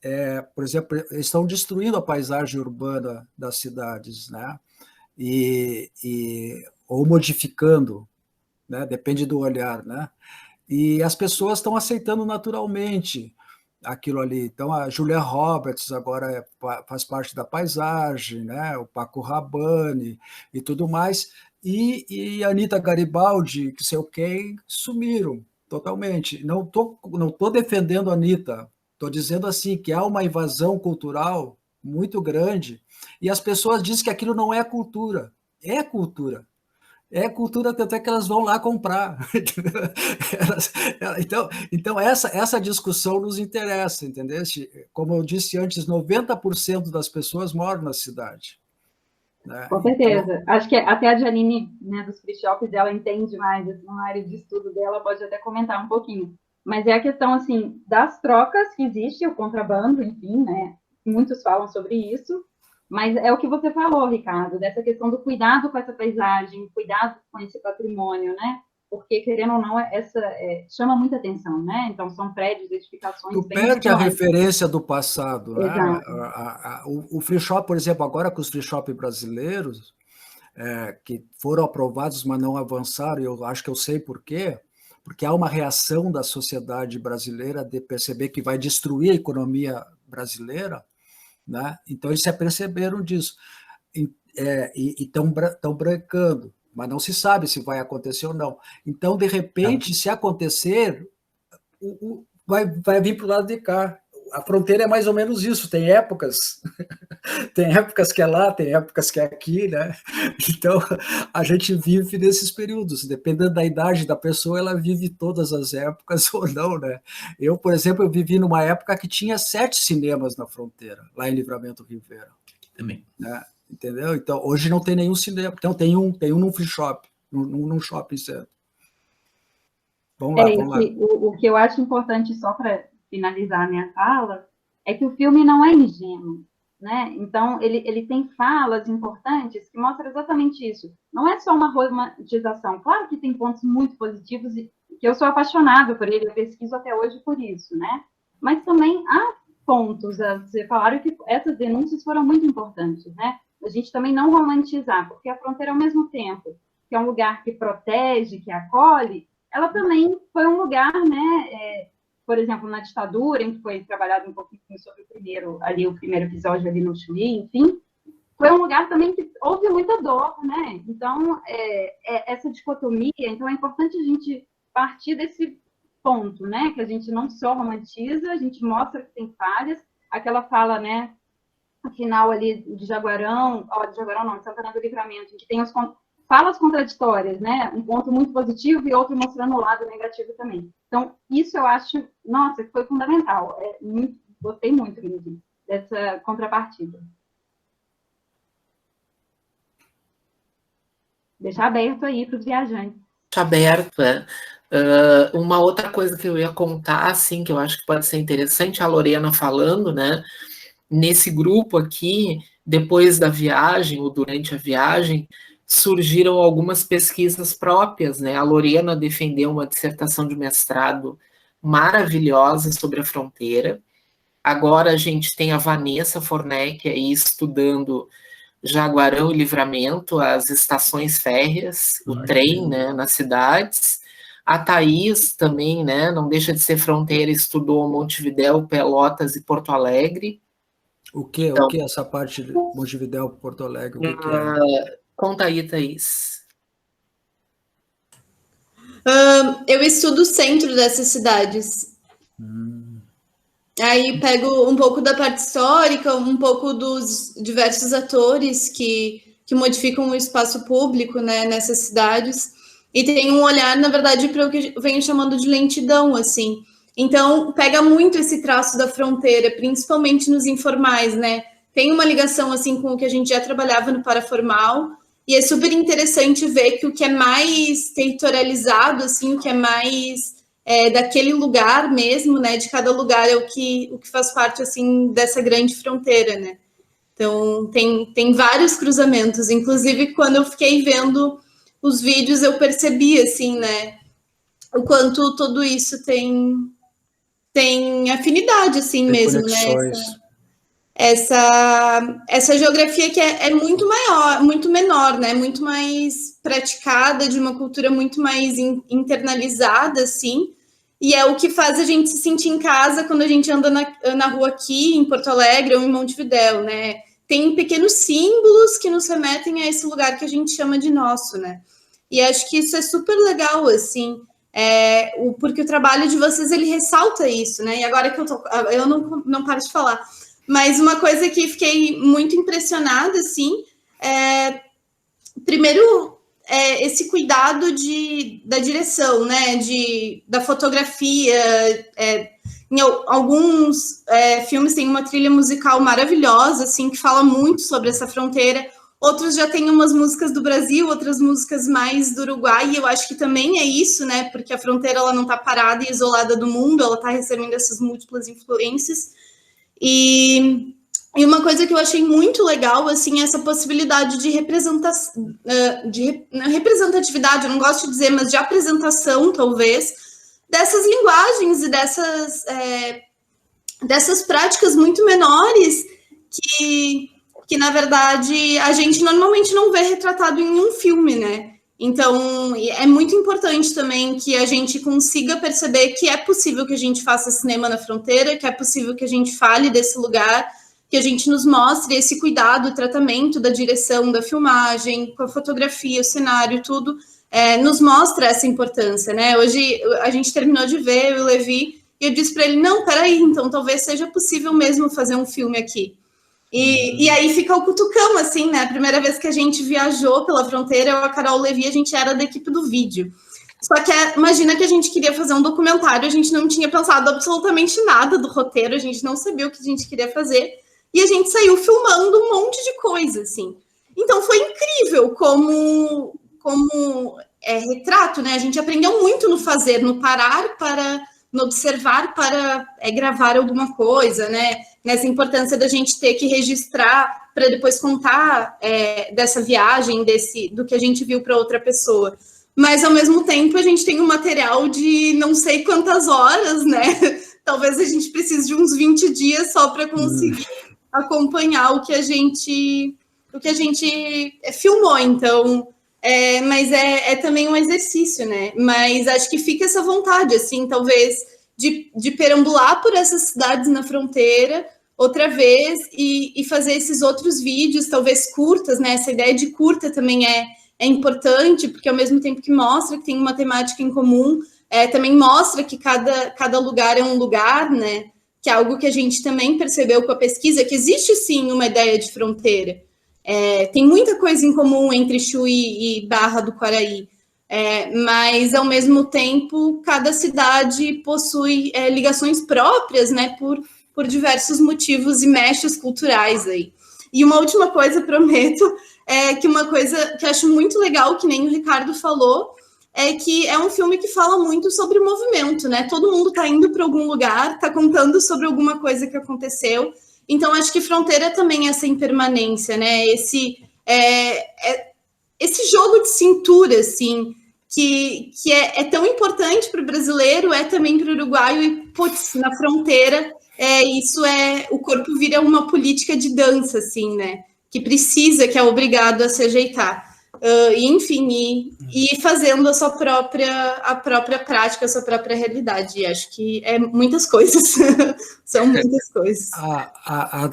por exemplo, estão destruindo a paisagem urbana das cidades, né? Ou modificando, né? Depende do olhar, né? E as pessoas estão aceitando naturalmente aquilo ali. Então, a Julia Roberts agora faz parte da paisagem, né? O Paco Rabanne e tudo mais. E a Anita Garibaldi, que sei o quem, sumiram totalmente. Não tô defendendo a Anitta, estou dizendo assim que há uma invasão cultural muito grande e as pessoas dizem que aquilo não é cultura. É cultura. É cultura, até que elas vão lá comprar. Então essa discussão nos interessa, entendeu? Como eu disse antes, 90% das pessoas moram na cidade. Né? Com certeza. Então, acho que até a Janine, né, dos free shops, ela entende mais, assim, na área de estudo dela, pode até comentar um pouquinho. Mas é a questão, assim, das trocas que existe, o contrabando, enfim, né? Muitos falam sobre isso, mas é o que você falou, Ricardo, dessa questão do cuidado com essa paisagem, cuidado com esse patrimônio, né? Porque, querendo ou não, chama muita atenção, né? Então, são prédios, edificações... Tu perde a referência do passado, né? Exato. O free shop, por exemplo, agora com os free shop brasileiros, que foram aprovados, mas não avançaram, e eu acho que eu sei por quê, porque há uma reação da sociedade brasileira de perceber que vai destruir a economia brasileira, né? Então, eles se aperceberam disso. E estão brancando, mas não se sabe se vai acontecer ou não. Então, de repente, se acontecer, vai vir para o lado de cá. a fronteira é mais ou menos isso, tem épocas, tem épocas que é lá, tem épocas que é aqui, né? Então, a gente vive nesses períodos, dependendo da idade da pessoa, ela vive todas as épocas ou não, né? Eu, por exemplo, eu vivi numa época que tinha 7 cinemas na fronteira, lá em Livramento Rivera. Também. Né? Entendeu? Então, hoje não tem nenhum cinema, então tem um num free shop, num shopping center. Vamos lá, vamos lá. O que eu acho importante, só para finalizar a minha fala, é que o filme não é ingênuo, né? Então, ele tem falas importantes que mostram exatamente isso. Não é só uma romantização. Claro que tem pontos muito positivos e que eu sou apaixonada por ele, eu pesquiso até hoje por isso, né? Mas também há pontos a você falaram que essas denúncias foram muito importantes, né? A gente também não romantizar, porque a fronteira, ao mesmo tempo que é um lugar que protege, que acolhe, ela também foi um lugar, né, por exemplo, na ditadura, em que foi trabalhado um pouquinho sobre o primeiro episódio ali no Chuí, enfim, foi um lugar também que houve muita dor, né? Então, essa dicotomia, então é importante a gente partir desse ponto, né, que a gente não só romantiza, a gente mostra que tem falhas, aquela fala, né, afinal ali de Jaguarão não, de Santana do Livramento, que tem as falas contraditórias, né? Um ponto muito positivo e outro mostrando o lado negativo também. Então, isso eu acho, nossa, que foi fundamental. Gostei muito dessa contrapartida. Deixar aberto aí para os viajantes. Deixar aberto, uma outra coisa que eu ia contar, assim, que eu acho que pode ser interessante, a Lorena falando, né? Nesse grupo aqui, depois da viagem ou durante a viagem, surgiram algumas pesquisas próprias, né? A Lorena defendeu uma dissertação de mestrado maravilhosa sobre a fronteira. Agora a gente tem a Vanessa Fornec aí estudando Jaguarão e Livramento, as estações férreas, o trem, né, nas cidades. A Thaís também, né, não deixa de ser fronteira, estudou Montevidéu, Pelotas e Porto Alegre. O que é essa parte de Montevidéu, Porto Alegre? O que é? Conta aí, Thaís. Eu estudo o centro dessas cidades. Aí pego um pouco da parte histórica, um pouco dos diversos atores que modificam o espaço público, né, nessas cidades. E tem um olhar, na verdade, para o que eu venho chamando de lentidão, assim. Então, pega muito esse traço da fronteira, principalmente nos informais, né? Tem uma ligação, assim, com o que a gente já trabalhava no paraformal, e é super interessante ver que o que é mais territorializado, assim, o que é mais daquele lugar mesmo, né? De cada lugar é o que faz parte, assim, dessa grande fronteira, né? Então, tem vários cruzamentos. Inclusive, quando eu fiquei vendo os vídeos, eu percebi, assim, né? O quanto tudo isso tem afinidade, assim, tem mesmo, conexões. Né? Essa geografia que é muito maior, muito menor, né? Muito mais praticada, de uma cultura muito mais internalizada, assim, e é o que faz a gente se sentir em casa quando a gente anda na rua aqui, em Porto Alegre ou em Montevidéu, né? Tem pequenos símbolos que nos remetem a esse lugar que a gente chama de nosso, né? E acho que isso é super legal, assim, porque o trabalho de vocês, ele ressalta isso, né? E agora que eu não paro de falar, mas uma coisa que fiquei muito impressionada, assim, primeiro, esse cuidado da direção, né? Da fotografia. Em alguns filmes tem uma trilha musical maravilhosa, assim, que fala muito sobre essa fronteira. Outros já têm umas músicas do Brasil, outras músicas mais do Uruguai, e eu acho que também é isso, né? Porque a fronteira, ela não está parada e isolada do mundo, ela está recebendo essas múltiplas influências. E uma coisa que eu achei muito legal, assim, é essa possibilidade de representatividade, eu não gosto de dizer, mas de apresentação, talvez, dessas linguagens e dessas práticas muito menores que, na verdade, a gente normalmente não vê retratado em um filme, né? Então, é muito importante também que a gente consiga perceber que é possível que a gente faça cinema na fronteira, que é possível que a gente fale desse lugar, que a gente nos mostre esse cuidado, o tratamento da direção, da filmagem, com a fotografia, o cenário, tudo, nos mostra essa importância, né? Hoje, a gente terminou de ver, eu e o Levi, E eu disse para ele, não, peraí, então talvez seja possível mesmo fazer um filme aqui. E aí fica o cutucão, assim, né? A primeira vez que a gente viajou pela fronteira, eu e a Carol Levi, a gente era da equipe do vídeo. Só que imagina que a gente queria fazer um documentário, a gente não tinha pensado absolutamente nada do roteiro, a gente não sabia o que a gente queria fazer, e a gente saiu filmando um monte de coisa, assim. Então foi incrível como retrato, né? A gente aprendeu muito no fazer, no parar para, no observar para gravar alguma coisa, né? Nessa importância da gente ter que registrar para depois contar dessa viagem, do que a gente viu para outra pessoa. Mas, ao mesmo tempo, a gente tem um material de não sei quantas horas, né? Talvez a gente precise de uns 20 dias só para conseguir acompanhar o que a gente filmou. Então, mas é também um exercício, né? Mas acho que fica essa vontade, assim, talvez, de perambular por essas cidades na fronteira outra vez e fazer esses outros vídeos, talvez curtas, né? Essa ideia de curta também é importante, porque ao mesmo tempo que mostra que tem uma temática em comum, também mostra que cada lugar é um lugar, né? Que é algo que a gente também percebeu com a pesquisa, que existe sim uma ideia de fronteira. Tem muita coisa em comum entre Chuí e Barra do Quaraí, mas ao mesmo tempo cada cidade possui ligações próprias, né? Por diversos motivos e mechas culturais aí. E uma última coisa, prometo, que uma coisa que eu acho muito legal, que nem o Ricardo falou, é que é um filme que fala muito sobre movimento, né? Todo mundo está indo para algum lugar, está contando sobre alguma coisa que aconteceu. Então, acho que fronteira também é essa impermanência, né? Esse jogo de cintura, assim, que é tão importante para o brasileiro, também para o uruguaio, e, putz, na fronteira, o corpo vira uma política de dança, assim, né? Que é obrigado a se ajeitar. Enfim, e fazendo a própria prática, a sua própria realidade. E acho que muitas coisas. São muitas coisas. A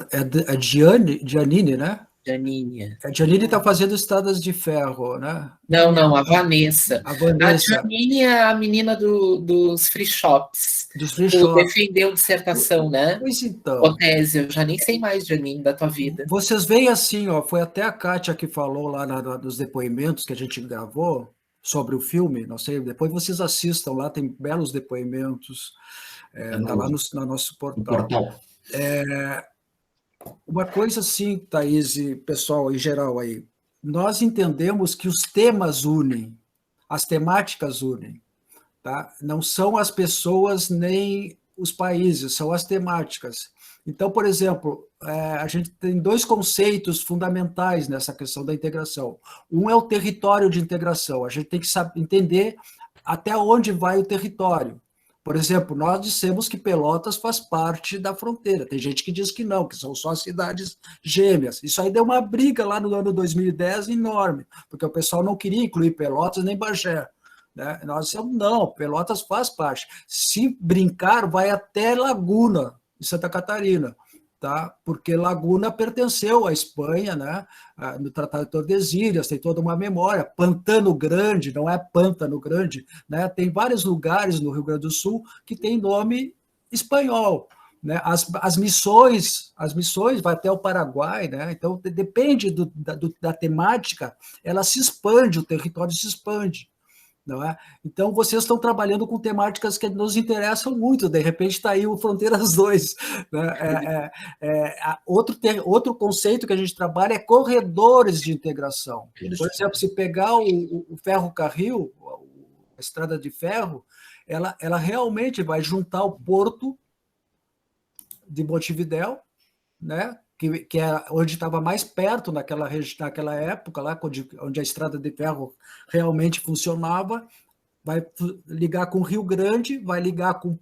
Giannini, né? Janine. A Giannini está fazendo Estradas de Ferro, né? Não, a Vanessa. A Vanessa. A Janine é a menina dos free shops. Dos free shops. Defendeu dissertação, né? Pois então. O tese, eu já nem sei mais, Janine, da tua vida. Vocês veem assim, ó, foi até a Kátia que falou lá nos depoimentos que a gente gravou sobre o filme, não sei, depois vocês assistam lá, tem belos depoimentos, tá lá no nosso portal. Uma coisa assim, Thaís e pessoal em geral aí, nós entendemos que os temas unem, as temáticas unem, tá? Não são as pessoas nem os países, são as temáticas. Então, por exemplo, a gente tem dois conceitos fundamentais nessa questão da integração. Um é o território de integração, a gente tem que entender até onde vai o território. Por exemplo, nós dissemos que Pelotas faz parte da fronteira. Tem gente que diz que não, que são só cidades gêmeas. Isso aí deu uma briga lá no ano 2010 enorme, porque o pessoal não queria incluir Pelotas nem Bagé. Né? Nós dissemos, não, Pelotas faz parte. Se brincar, vai até Laguna, em Santa Catarina. Tá? Porque Laguna pertenceu à Espanha, né? No Tratado de Tordesilhas, tem toda uma memória. Pantano Grande, não é Pântano Grande, né? Tem vários lugares no Rio Grande do Sul que tem nome espanhol. Né? As missões vai até o Paraguai, né? Então depende da temática, ela se expande, o território se expande. Não é? Então, vocês estão trabalhando com temáticas que nos interessam muito, de repente está aí o Fronteiras 2. Né? Outro conceito que a gente trabalha é corredores de integração. Por exemplo, se pegar o ferrocarril, a estrada de ferro, ela realmente vai juntar o porto de Montevidéu, né? Que é onde estava mais perto naquela época, lá, onde a estrada de ferro realmente funcionava, vai ligar com Rio Grande, vai ligar com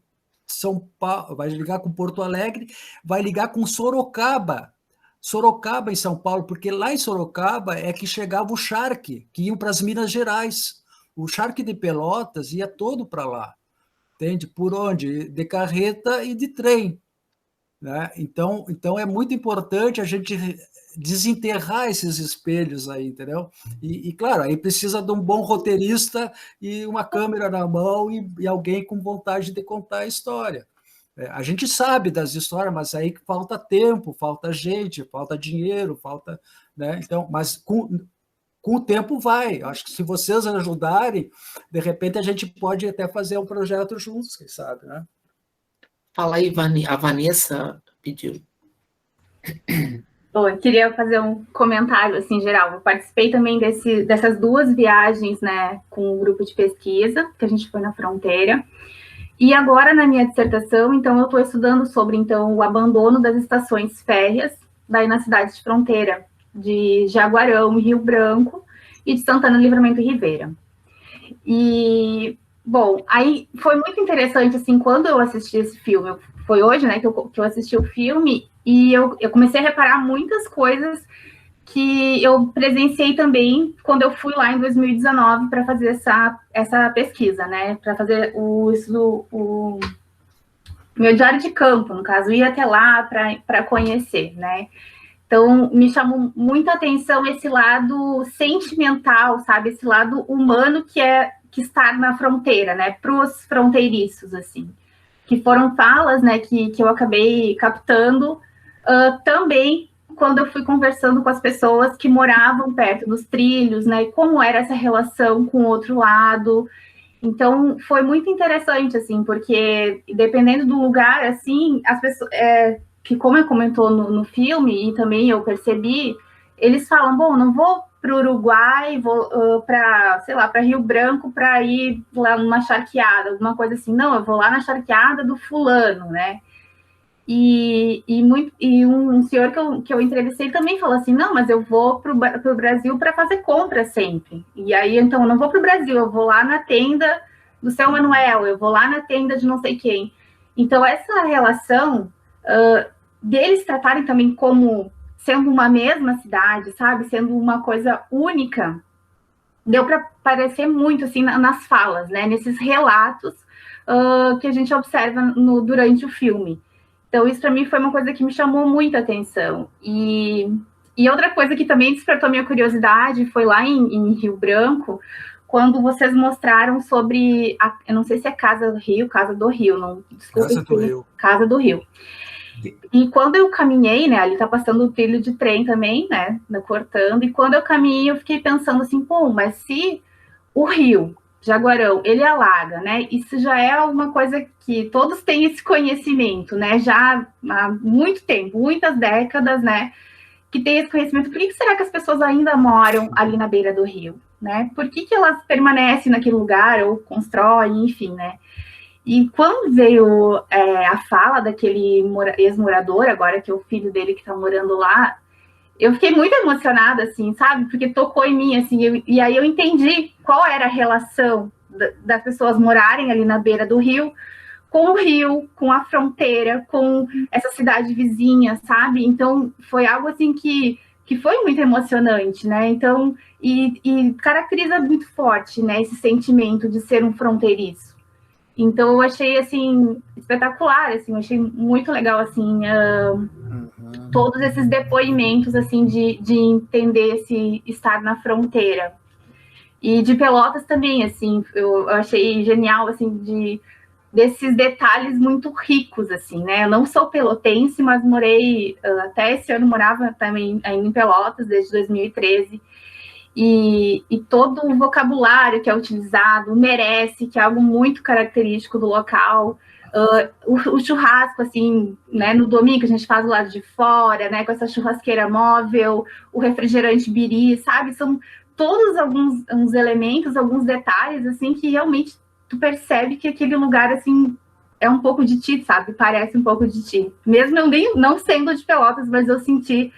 São Paulo, vai ligar com Porto Alegre, vai ligar com Sorocaba em São Paulo, porque lá em Sorocaba é que chegava o charque, que iam para as Minas Gerais. O charque de Pelotas ia todo para lá, entende? Por onde? De carreta e de trem. Né? Então é muito importante a gente desenterrar esses espelhos aí, entendeu? E claro, aí precisa de um bom roteirista e uma câmera na mão e alguém com vontade de contar a história. A gente sabe das histórias, mas aí falta tempo, falta gente, falta dinheiro, falta, né? Então, mas com o tempo vai. Acho que se vocês ajudarem, de repente a gente pode até fazer um projeto juntos, quem sabe, né? Fala aí, a Vanessa pediu. Bom, eu queria fazer um comentário, assim, geral. Eu participei também dessas 2 viagens, né, com um grupo de pesquisa, que a gente foi na fronteira. E agora, na minha dissertação, então, eu estou estudando sobre, então, o abandono das estações férreas, daí na cidade de fronteira, de Jaguarão, Rio Branco, e de Santana, Livramento e Ribeira. E, bom, aí foi muito interessante, assim, quando eu assisti esse filme, foi hoje, né, que eu assisti o filme, e eu comecei a reparar muitas coisas que eu presenciei também quando eu fui lá em 2019 para fazer essa pesquisa, né, para fazer o meu diário de campo, no caso, ir até lá para conhecer, né. Então, me chamou muita atenção esse lado sentimental, sabe, esse lado humano que está na fronteira, né, para os fronteiriços, assim, que foram falas, né, que eu acabei captando também quando eu fui conversando com as pessoas que moravam perto dos trilhos, né, e como era essa relação com o outro lado. Então, foi muito interessante, assim, porque dependendo do lugar, assim, as pessoas, que como eu comentou no filme, e também eu percebi, eles falam, bom, não vou para o Uruguai, vou para, sei lá, para Rio Branco para ir lá numa charqueada, alguma coisa assim. Não, eu vou lá na charqueada do fulano, né? E um senhor que eu entrevistei também falou assim, não, mas eu vou para o Brasil para fazer compra sempre. E aí, então, eu não vou para o Brasil, eu vou lá na tenda do seu Manuel, eu vou lá na tenda de não sei quem. Então, essa relação deles tratarem também como sendo uma mesma cidade, sabe? Sendo uma coisa única, deu para parecer muito, assim, nas falas, né? Nesses relatos que a gente observa durante o filme. Então, isso para mim foi uma coisa que me chamou muita atenção. E outra coisa que também despertou minha curiosidade foi lá em Rio Branco, quando vocês mostraram sobre, eu não sei se é Casa do Rio, não, desculpa. Casa do Rio. Casa do Rio. E quando eu caminhei, né, ali tá passando o trilho de trem também, né, cortando, e quando eu caminhei, eu fiquei pensando assim, pô, mas se o rio Jaguarão, ele alaga, né? Isso já é uma coisa que todos têm esse conhecimento, né? Já há muito tempo, muitas décadas, né? Que tem esse conhecimento. Por que será que as pessoas ainda moram ali na beira do rio, né? Por que elas permanecem naquele lugar ou constroem, enfim, né? E quando veio a fala daquele ex-morador, agora que é o filho dele que está morando lá, eu fiquei muito emocionada, assim, sabe? Porque tocou em mim, assim, e aí eu entendi qual era a relação das pessoas morarem ali na beira do rio, com a fronteira, com essa cidade vizinha, sabe? Então, foi algo, assim, que foi muito emocionante, né? Então, e caracteriza muito forte, né, esse sentimento de ser um fronteiriço. Então, eu achei, assim, espetacular, assim, eu achei muito legal, assim, todos esses depoimentos, assim, de entender esse estar na fronteira. E de Pelotas também, assim, eu achei genial, assim, desses detalhes muito ricos, assim, né? Eu não sou pelotense, mas morei, até esse ano, morava também ainda em Pelotas, desde 2013. E todo o vocabulário que é utilizado, merece, que é algo muito característico do local. O churrasco, assim, né, no domingo a gente faz do lado de fora, né, com essa churrasqueira móvel, o refrigerante biri, sabe? São todos alguns elementos, alguns detalhes, assim, que realmente tu percebe que aquele lugar, assim, é um pouco de ti, sabe? Parece um pouco de ti. Mesmo eu não sendo de Pelotas, mas eu senti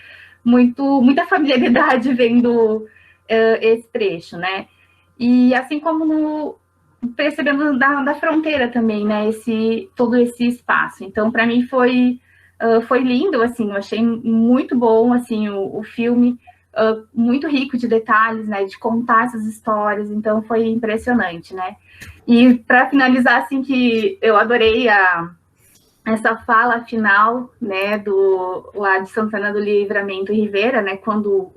muita familiaridade vendo esse trecho, né? E assim como percebendo da fronteira também, né? Todo esse espaço. Então, para mim foi lindo, assim. Eu achei muito bom, assim, o filme, muito rico de detalhes, né? De contar essas histórias. Então, foi impressionante, né? E para finalizar, assim, que eu adorei essa fala final, né? Lá de Santana do Livramento e Ribeira, né? Quando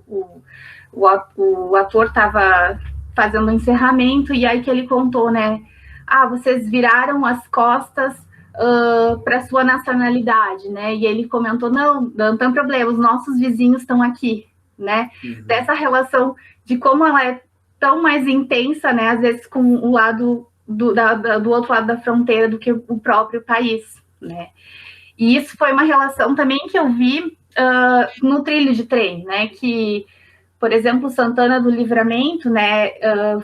o ator estava fazendo um encerramento, e aí que ele contou, né? Vocês viraram as costas para sua nacionalidade, né? E ele comentou, não tem problema, os nossos vizinhos estão aqui, né? Dessa relação de como ela é tão mais intensa, né? Às vezes com o lado do outro lado da fronteira do que o próprio país, né? E isso foi uma relação também que eu vi no trilho de trem, né? Que, por exemplo, Santana do Livramento, né?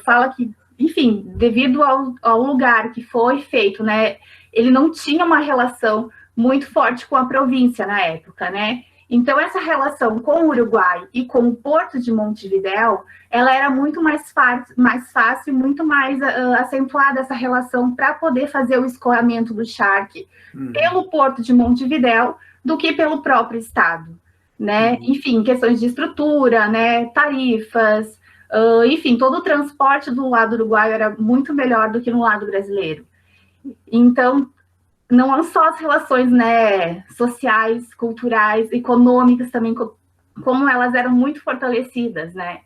Fala que, enfim, devido ao lugar que foi feito, né? Ele não tinha uma relação muito forte com a província na época, né? Então, essa relação com o Uruguai e com o Porto de Montevidéu, ela era muito mais fácil, muito mais acentuada essa relação para poder fazer o escoamento do charque pelo Porto de Montevidéu do que pelo próprio estado, né? Enfim, questões de estrutura, né? Tarifas, enfim, todo o transporte do lado uruguaio era muito melhor do que no lado brasileiro. Então, não são só as relações, né, sociais, culturais, econômicas também, como elas eram muito fortalecidas, né?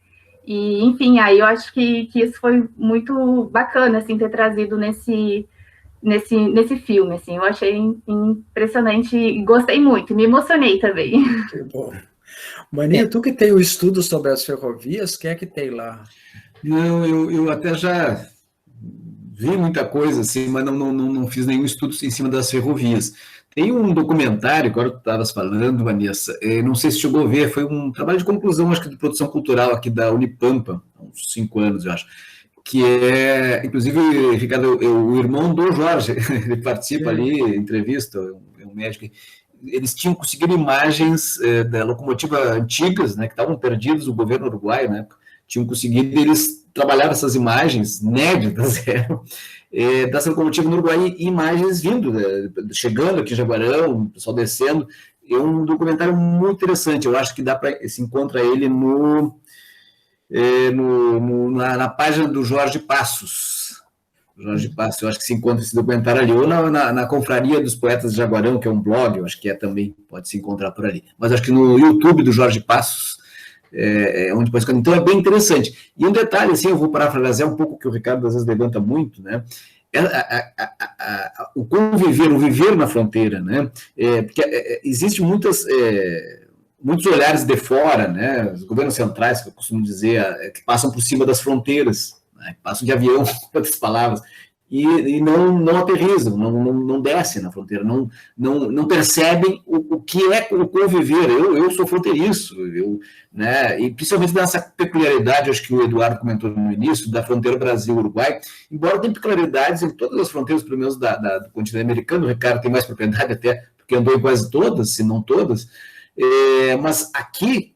E, enfim, aí eu acho que isso foi muito bacana, assim, ter trazido nesse filme, assim. Eu achei impressionante e gostei muito, me emocionei também. Que bom. Maninho, tu que tem o estudo sobre as ferrovias, quem é que tem lá? Não, eu até já vi muita coisa, assim, mas não fiz nenhum estudo em cima das ferrovias. Tem um documentário, agora tu estavas falando, Vanessa, não sei se chegou a ver, foi um trabalho de conclusão, acho que de produção cultural aqui da Unipampa, há uns 5 anos, eu acho, que é, inclusive, Ricardo, o irmão do Jorge, ele participa ali, entrevista, é um médico, eles tinham conseguido imagens da locomotiva antigas, né, que estavam perdidas, o governo uruguaio, né, tinham conseguido, eles trabalharam essas imagens inéditas dessa locomotiva no Uruguai, e imagens vindo, chegando aqui em Jaguarão, o pessoal descendo. É um documentário muito interessante, eu acho que se encontra ele na página do Jorge Passos. Jorge Passos, eu acho que se encontra esse documentário ali, ou na Confraria dos Poetas de Jaguarão, que é um blog, eu acho que também pode se encontrar por ali. Mas acho que no YouTube do Jorge Passos, onde pode ficar. Então é bem interessante. E um detalhe, assim, eu vou parafrasear um pouco o que o Ricardo às vezes levanta muito, né? O viver na fronteira, né? Porque existe muitos olhares de fora, né? Os governos centrais, que eu costumo dizer, que passam por cima das fronteiras, né? Que passam de avião, com outras palavras, e não aterrissam, não descem na fronteira, não percebem o que é o conviver. Eu sou fronteiriço, né, e principalmente dessa peculiaridade, acho que o Eduardo comentou no início, da fronteira Brasil-Uruguai, embora tenha peculiaridades em todas as fronteiras, pelo menos do continente americano, o Ricardo tem mais propriedade até, porque andou em quase todas, se não todas, mas aqui,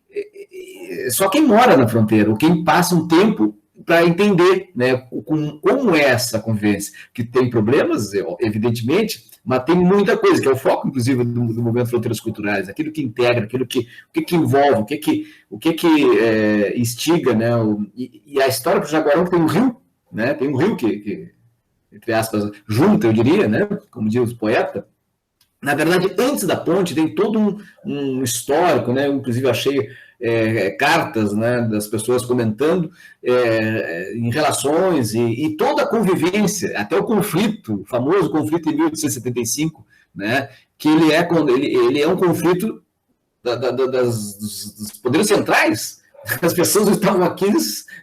só quem mora na fronteira, ou quem passa um tempo para entender, né, como é essa convivência, que tem problemas, evidentemente, mas tem muita coisa, que é o foco, inclusive, do movimento Fronteiras Culturais, aquilo que integra, aquilo que envolve, o que instiga, né, e a história do Jaguarão tem um rio, né, tem um rio que, entre aspas, junta, eu diria, né, como diz o poeta. Na verdade, antes da ponte, tem todo um histórico, né, inclusive achei cartas, né, das pessoas comentando em relações e toda a convivência, até o conflito, o famoso conflito em 1875, né, que ele é um conflito dos poderes centrais. As pessoas estavam aqui,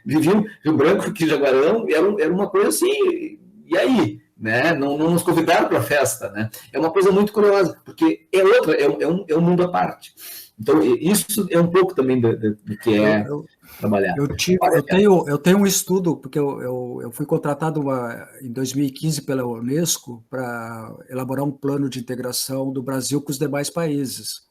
viviam Rio Branco, aqui em Jaguarão, era uma coisa assim, e aí? Né? Não nos convidaram para a festa, né? É uma coisa muito curiosa, porque é um mundo à parte. Então, isso é um pouco também do que é trabalhar. Eu tenho um estudo, porque eu fui contratado em 2015 pela Unesco para elaborar um plano de integração do Brasil com os demais países.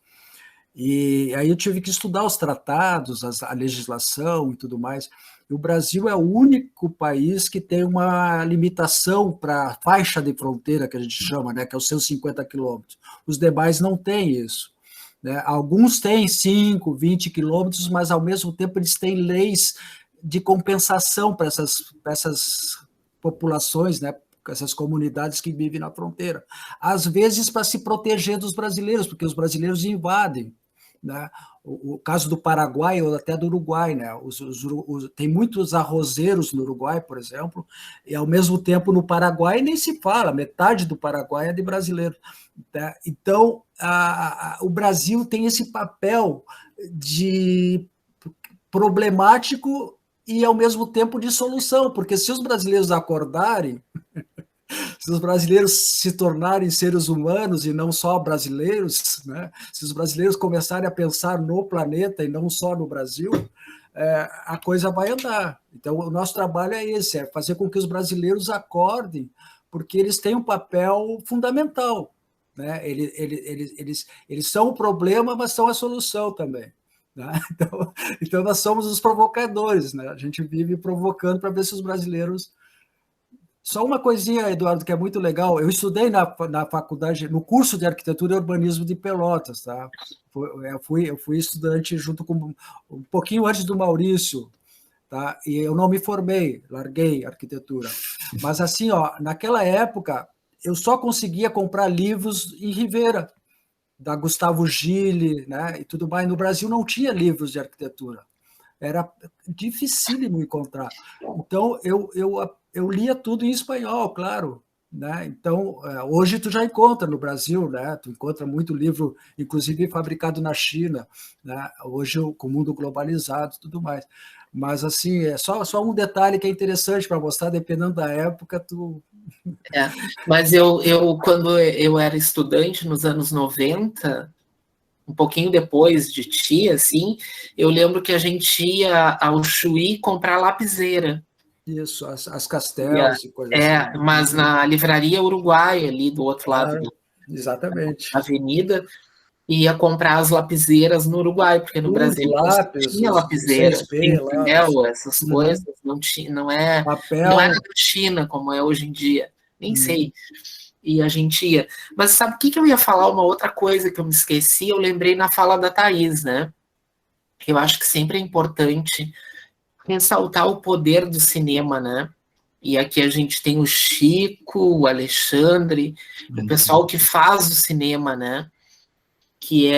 E aí eu tive que estudar os tratados, a legislação e tudo mais. E o Brasil é o único país que tem uma limitação para a faixa de fronteira, que a gente chama, né, que é os seus 50 quilômetros. Os demais não têm isso. Né? Alguns têm 5, 20 quilômetros, mas, ao mesmo tempo, eles têm leis de compensação para essas populações, né, essas comunidades que vivem na fronteira. Às vezes, para se proteger dos brasileiros, porque os brasileiros invadem. né? O caso do Paraguai ou até do Uruguai, né? Tem muitos arrozeiros no Uruguai, por exemplo, e ao mesmo tempo no Paraguai nem se fala, metade do Paraguai é de brasileiro, né? Então, o Brasil tem esse papel de problemático e ao mesmo tempo de solução, porque se os brasileiros acordarem, se os brasileiros se tornarem seres humanos e não só brasileiros, né? Se os brasileiros começarem a pensar no planeta e não só no Brasil, a coisa vai andar. Então, o nosso trabalho é esse, é fazer com que os brasileiros acordem, porque eles têm um papel fundamental, né? Eles são o problema, mas são a solução também, né? Então, nós somos os provocadores, né? A gente vive provocando para ver se os brasileiros... Só uma coisinha, Eduardo, que é muito legal. Eu estudei na faculdade, no curso de Arquitetura e Urbanismo de Pelotas, tá? Eu fui estudante junto com um pouquinho antes do Maurício, tá? E eu não me formei, larguei arquitetura. Mas assim, ó, naquela época, eu só conseguia comprar livros em Rivera, da Gustavo Gille, né? E tudo mais. No Brasil não tinha livros de arquitetura. Era dificílimo encontrar. Então, eu lia tudo em espanhol, claro, né? Então, hoje tu já encontra no Brasil, né? Tu encontra muito livro, inclusive fabricado na China, né? Hoje com o mundo globalizado e tudo mais. Mas, assim, é só um detalhe que é interessante para mostrar, dependendo da época, tu... Mas quando eu era estudante, nos anos 90... um pouquinho depois de ti, assim, eu lembro que a gente ia ao Chuí comprar lapiseira. Isso, as Castelos e coisas assim. Mas na livraria Uruguai, ali do outro lado exatamente. da avenida, ia comprar as lapiseiras no Uruguai, porque no Brasil lápis, tinha lapiseira, pincel, essas coisas, não era da China, como é hoje em dia, nem sei. E a gente ia. Mas sabe o que eu ia falar? Uma outra coisa que eu me esqueci, eu lembrei na fala da Thaís, né? Eu acho que sempre é importante ressaltar o poder do cinema, né? E aqui a gente tem o Chico, o Alexandre, o pessoal que faz o cinema, né? Que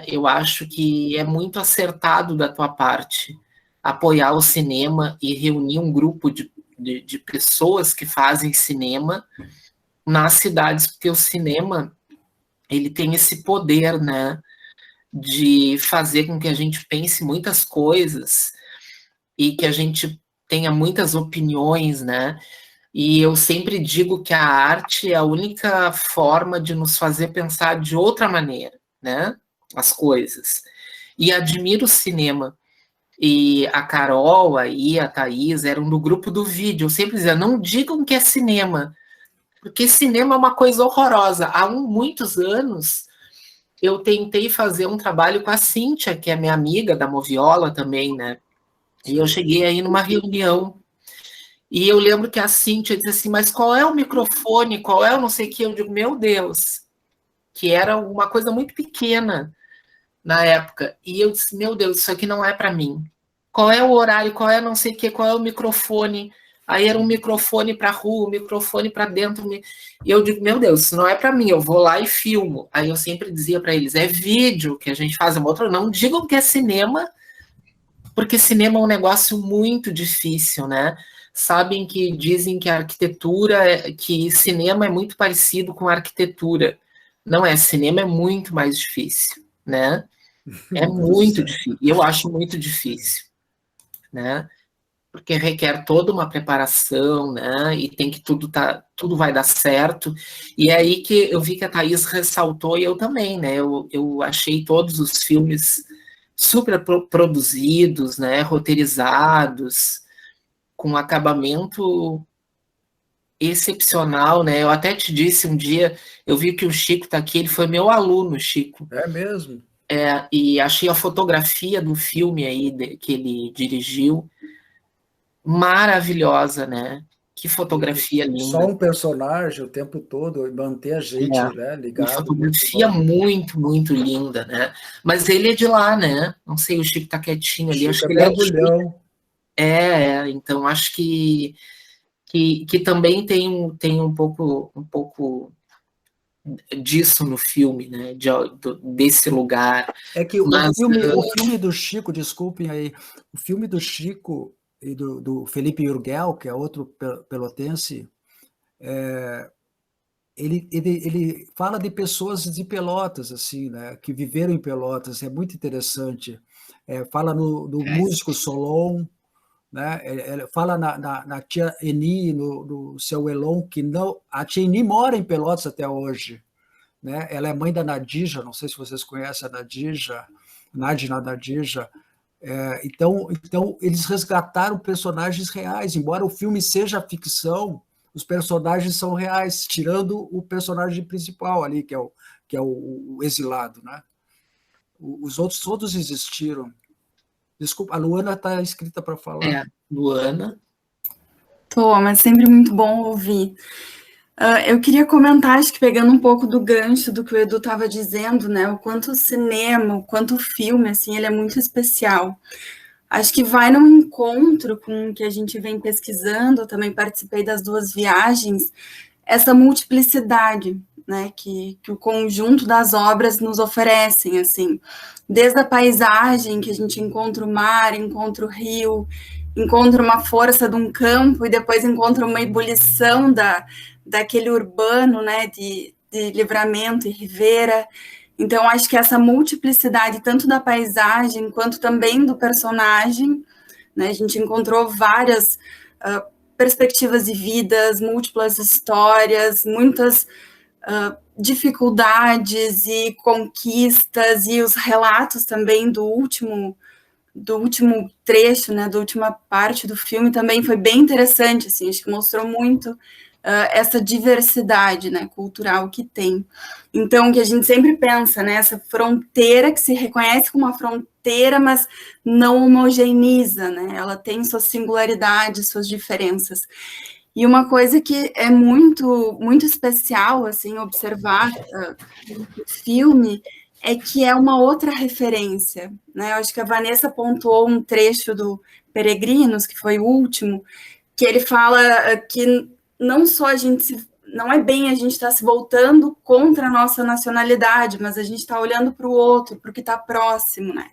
eu acho que é muito acertado da tua parte apoiar o cinema e reunir um grupo de pessoas que fazem cinema nas cidades, porque o cinema, ele tem esse poder, né, de fazer com que a gente pense muitas coisas e que a gente tenha muitas opiniões, né, e eu sempre digo que a arte é a única forma de nos fazer pensar de outra maneira, né, as coisas. E admiro o cinema. E a Carol aí, a Thaís, eram do grupo do vídeo. Eu sempre dizia, não digam que é cinema, porque cinema é uma coisa horrorosa. Há muitos anos, eu tentei fazer um trabalho com a Cíntia, que é minha amiga da Moviola também, né? E eu cheguei aí numa reunião, e eu lembro que a Cíntia disse assim, mas qual é o microfone, qual é o não sei o que? Eu digo, meu Deus, que era uma coisa muito pequena na época. E eu disse, meu Deus, isso aqui não é para mim. Qual é o horário, qual é não sei o que, qual é o microfone? Aí era um microfone para a rua, um microfone para dentro. E eu digo, meu Deus, isso não é para mim, eu vou lá e filmo. Aí eu sempre dizia para eles, é vídeo que a gente faz, uma outra. Não digam que é cinema, porque cinema é um negócio muito difícil, né? Sabem que dizem que a arquitetura, que cinema é muito parecido com a arquitetura. Não é, cinema é muito mais difícil, né? É muito difícil, e eu acho muito difícil, né? Porque requer toda uma preparação, né? E tem que tudo vai dar certo. E é aí que eu vi que a Thaís ressaltou, e eu também, né? Eu achei todos os filmes super produzidos, né? Roteirizados, com acabamento excepcional, né? Eu até te disse um dia, eu vi que o Chico está aqui, ele foi meu aluno, Chico. É mesmo? E achei a fotografia do filme aí que ele dirigiu maravilhosa, né? Que fotografia linda. Só um personagem o tempo todo, manter a gente né, ligado. Uma fotografia muito, muito linda, né? Mas ele é de lá, né? Não sei, o Chico tá quietinho ali. Chico acho que ele é de... então acho que também tem um pouco disso no filme, né? Desse lugar. É que o filme do Chico, desculpem aí, o filme do Chico e do Felipe Yurgel, que é outro pelotense, ele fala de pessoas de Pelotas, assim, né, que viveram em Pelotas, é muito interessante. Fala do músico Solon, né, fala na tia Eni, no seu Elon, que não, a tia Eni mora em Pelotas até hoje, né, ela é mãe da Nadija, não sei se vocês conhecem a Nadija, Nadija. Então, eles resgataram personagens reais, embora o filme seja ficção, os personagens são reais, tirando o personagem principal ali, que é o exilado, né? Os outros todos existiram. Desculpa, a Luana está inscrita para falar. Luana. Tô, mas sempre muito bom ouvir. Eu queria comentar, acho que pegando um pouco do gancho do que o Edu estava dizendo, né? O quanto o cinema, o quanto o filme, assim, ele é muito especial. Acho que vai num encontro com o que a gente vem pesquisando, eu também participei das 2 viagens, essa multiplicidade, né, que o conjunto das obras nos oferecem, assim, desde a paisagem, que a gente encontra o mar, encontra o rio, encontra uma força de um campo e depois encontra uma ebulição daquele urbano, né, de Livramento e Rivera. Então, acho que essa multiplicidade, tanto da paisagem, quanto também do personagem, né, a gente encontrou várias perspectivas de vidas, múltiplas histórias, muitas dificuldades e conquistas, e os relatos também do último trecho, né, da última parte do filme também foi bem interessante, assim, acho que mostrou muito essa diversidade, né, cultural que tem. Então, que a gente sempre pensa, né, essa fronteira que se reconhece como uma fronteira, mas não homogeneiza, né, ela tem suas singularidades, suas diferenças. E uma coisa que é muito, muito especial, assim, observar no filme, é que é uma outra referência, né, eu acho que a Vanessa pontuou um trecho do Peregrinos, que foi o último, que ele fala que não só não é bem a gente estar se voltando contra a nossa nacionalidade, mas a gente está olhando para o outro, para o que está próximo, né?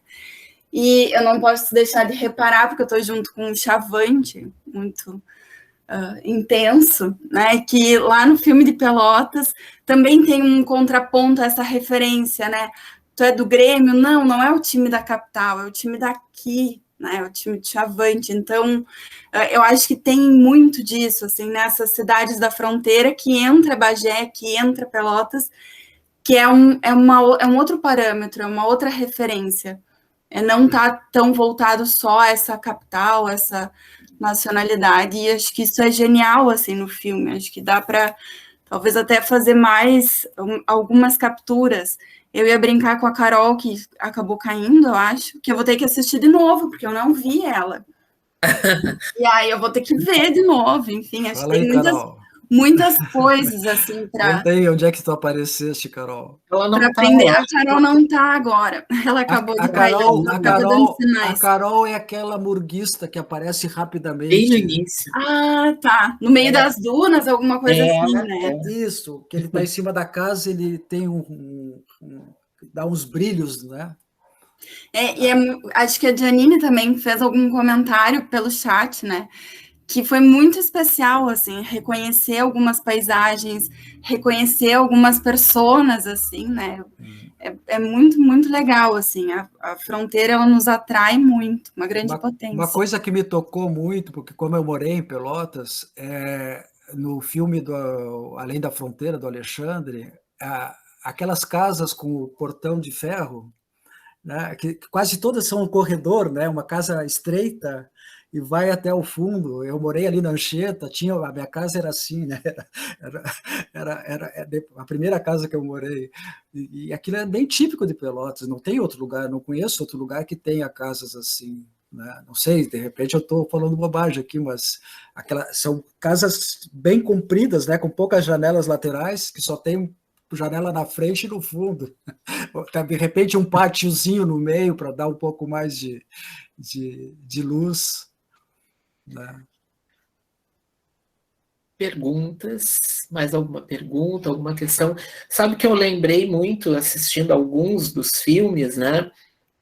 E eu não posso deixar de reparar, porque eu estou junto com um Chavante, muito intenso, né? Que lá no filme de Pelotas também tem um contraponto a essa referência, né? Tu é do Grêmio? Não, não é o time da capital, é o time daqui, né, o time de Chavante. Então, eu acho que tem muito disso, assim, nessas cidades da fronteira, que entra Bagé, que entra Pelotas, que é um outro parâmetro, é uma outra referência. Não está tão voltado só a essa capital, essa nacionalidade, e acho que isso é genial, assim, no filme. Acho que dá para, talvez, até fazer mais algumas capturas. Eu ia brincar com a Carol, que acabou caindo, eu acho, que eu vou ter que assistir de novo, porque eu não vi ela. E aí eu vou ter que ver de novo, enfim, acho que tem muitas coisas, assim, para... Conta aí, onde é que tu apareceste, Carol? Para aprender. A Carol não está agora, ela acabou de cair. A Carol é aquela murguista que aparece rapidamente. Bem no início. Ah, tá. No meio das dunas, alguma coisa assim, né? Isso, que ele está em cima da casa, ele tem dá uns brilhos, né? Acho que a Janine também fez algum comentário pelo chat, né? Que foi muito especial, assim, reconhecer algumas paisagens, reconhecer algumas personas, assim, né? É muito, muito legal, assim, a fronteira, ela nos atrai muito, uma grande potência. Uma coisa que me tocou muito, porque como eu morei em Pelotas, no filme Além da Fronteira, do Alexandre, aquelas casas com o portão de ferro, né, que quase todas são um corredor, né, uma casa estreita, e vai até o fundo. Eu morei ali na Anchieta, a minha casa era assim, né? Era a primeira casa que eu morei. E aquilo é bem típico de Pelotas, não tem outro lugar, não conheço outro lugar que tenha casas assim, né? Não sei, de repente eu estou falando bobagem aqui, mas são casas bem compridas, né? Com poucas janelas laterais, que só tem janela na frente e no fundo. De repente um pátiozinho no meio para dar um pouco mais de luz. Né? perguntas. Mais alguma pergunta, alguma questão? Sabe que eu lembrei muito, assistindo alguns dos filmes, né?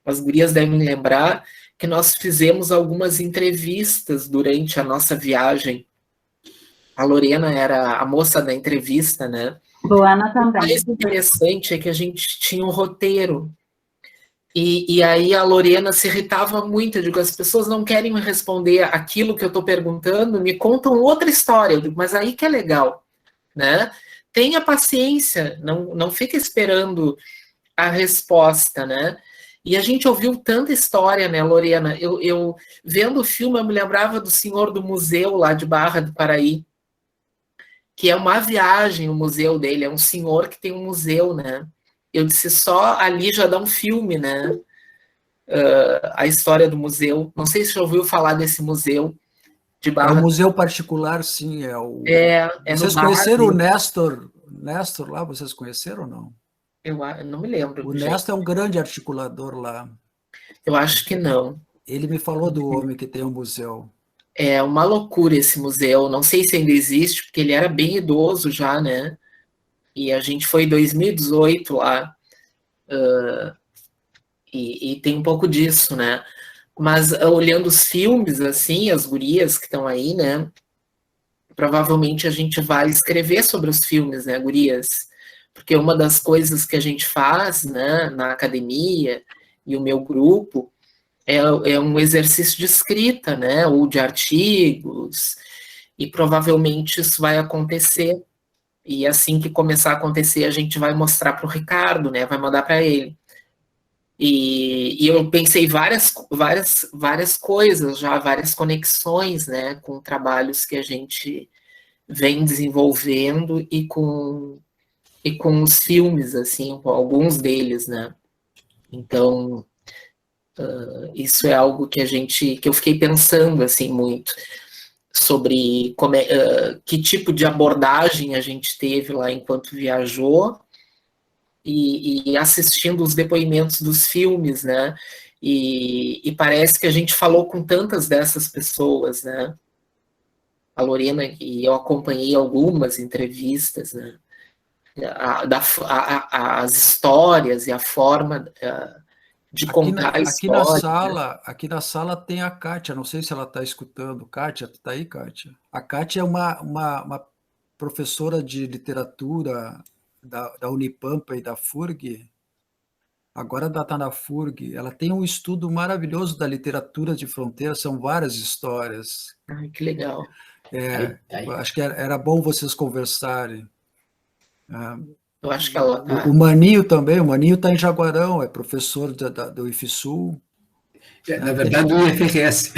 As gurias devem lembrar que nós fizemos algumas entrevistas durante a nossa viagem. A Lorena era a moça da entrevista, né? Luana também. O mais interessante é que a gente tinha um roteiro. E aí a Lorena se irritava muito. Eu digo, as pessoas não querem me responder aquilo que eu estou perguntando, me contam outra história. Eu digo, mas aí que é legal, né? Tenha paciência, não fica esperando a resposta, né? E a gente ouviu tanta história, né, Lorena? Eu vendo o filme, eu me lembrava do senhor do museu lá de Barra do Paraí, que é uma viagem, o museu dele, é um senhor que tem um museu, né? Eu disse, só ali já dá um filme, né? A história do museu. Não sei se já ouviu falar desse museu de Barra. É um museu particular, sim. Vocês conheceram o Néstor lá? Vocês conheceram ou não? Eu não me lembro. O Néstor é um grande articulador lá. Eu acho que não. Ele me falou do homem que tem um museu. É uma loucura esse museu. Não sei se ainda existe, porque ele era bem idoso já, né? E a gente foi em 2018 lá. E tem um pouco disso, né? Mas olhando os filmes, assim, as gurias que estão aí, né? Provavelmente a gente vai escrever sobre os filmes, né, gurias? Porque uma das coisas que a gente faz, né, na academia e o meu grupo é um exercício de escrita, né? Ou de artigos. E provavelmente isso vai acontecer. E assim que começar a acontecer, a gente vai mostrar para o Ricardo, né? Vai mandar para ele. E eu pensei várias coisas já, várias conexões, né, com trabalhos que a gente vem desenvolvendo e com os filmes, assim, com alguns deles, né. Então, isso é algo que eu fiquei pensando, assim, muito, sobre que tipo de abordagem a gente teve lá enquanto viajou, e assistindo os depoimentos dos filmes, né? E parece que a gente falou com tantas dessas pessoas, né? A Lorena, e eu acompanhei algumas entrevistas, né? As histórias e a forma de contar a história. Aqui na sala tem a Kátia, não sei se ela está escutando. Kátia, tu está aí, Kátia? A Kátia é uma professora de literatura da Unipampa e da FURG, agora está na FURG, ela tem um estudo maravilhoso da literatura de fronteira, são várias histórias. Ai, que legal. Acho que era bom vocês conversarem. Eu acho que ela tá... O Maninho também, o Maninho está em Jaguarão, é professor do IFSUL. Na verdade, do IFRS.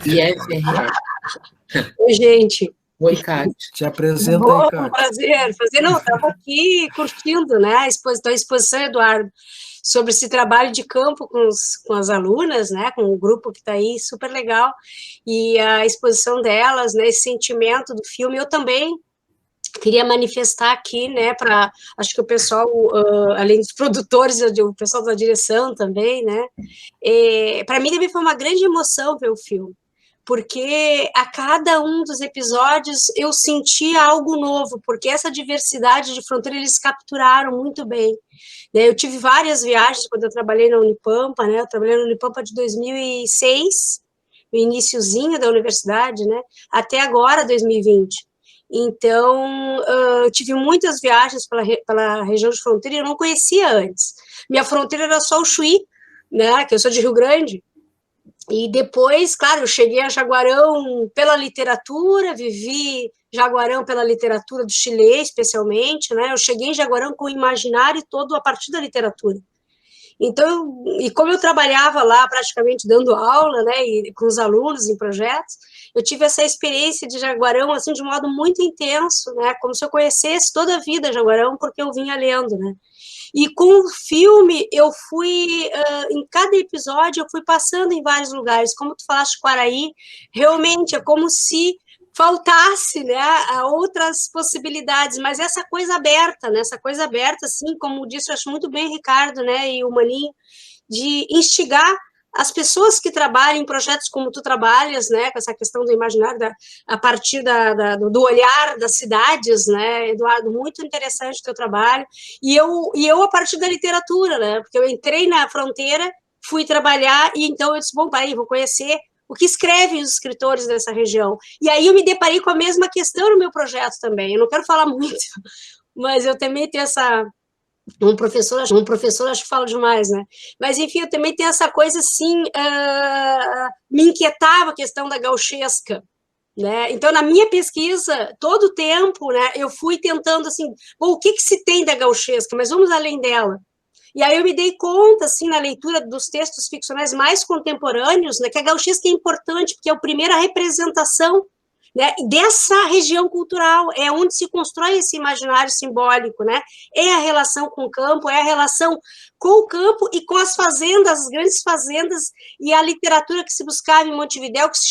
IFRS. Oi, gente. Oi, Kátia. Te apresenta aí, Kátia. Um prazer. Estava aqui curtindo, né, a exposição, Eduardo, sobre esse trabalho de campo com as alunas, né, com o grupo que está aí, super legal, e a exposição delas, né, esse sentimento do filme. Eu também queria manifestar aqui, né, acho que o pessoal, além dos produtores, o pessoal da direção também, né, para mim também foi uma grande emoção ver o filme, porque a cada um dos episódios eu sentia algo novo, porque essa diversidade de fronteira eles capturaram muito bem. Eu tive várias viagens quando eu trabalhei na Unipampa, né? Eu trabalhei na Unipampa de 2006, no iniciozinho da universidade, né? Até agora, 2020. Então, eu tive muitas viagens pela região de fronteira e eu não conhecia antes. Minha fronteira era só o Chuí, né? Que eu sou de Rio Grande. E depois, claro, eu cheguei a Jaguarão pela literatura, vivi Jaguarão pela literatura do Chile, especialmente, né? Eu cheguei em Jaguarão com o imaginário todo a partir da literatura. Então, e como eu trabalhava lá praticamente dando aula, né, e com os alunos em projetos, eu tive essa experiência de Jaguarão, assim, de um modo muito intenso, né, como se eu conhecesse toda a vida Jaguarão, porque eu vinha lendo, né. E com o filme, eu fui, em cada episódio, eu fui passando em vários lugares, como tu falaste, Quaraí, realmente é como se faltasse, né, a outras possibilidades, mas essa coisa aberta, né, assim, como disse, eu acho muito bem, Ricardo, né, e o Maninho, de instigar as pessoas que trabalham em projetos como tu trabalhas, né, com essa questão do imaginário, a partir do olhar das cidades, né, Eduardo, muito interessante o teu trabalho, e eu a partir da literatura, né, porque eu entrei na Fronteira, fui trabalhar, e então eu disse, bom, peraí, vou conhecer o que escrevem os escritores dessa região, e aí eu me deparei com a mesma questão no meu projeto também, eu não quero falar muito, mas eu também tenho essa... Um professor acho que fala demais, né? Mas, enfim, eu também tenho essa coisa, assim, me inquietava a questão da gauchesca, né? Então, na minha pesquisa, todo o tempo, né, eu fui tentando, assim, bom, o que se tem da gauchesca? Mas vamos além dela. E aí eu me dei conta, assim, na leitura dos textos ficcionais mais contemporâneos, né, que a gauchesca é importante, porque é a primeira representação, né, dessa região cultural, é onde se constrói esse imaginário simbólico, né, é a relação com o campo, é a relação com o campo e com as fazendas, as grandes fazendas, e a literatura que se buscava em Montevidéu, que se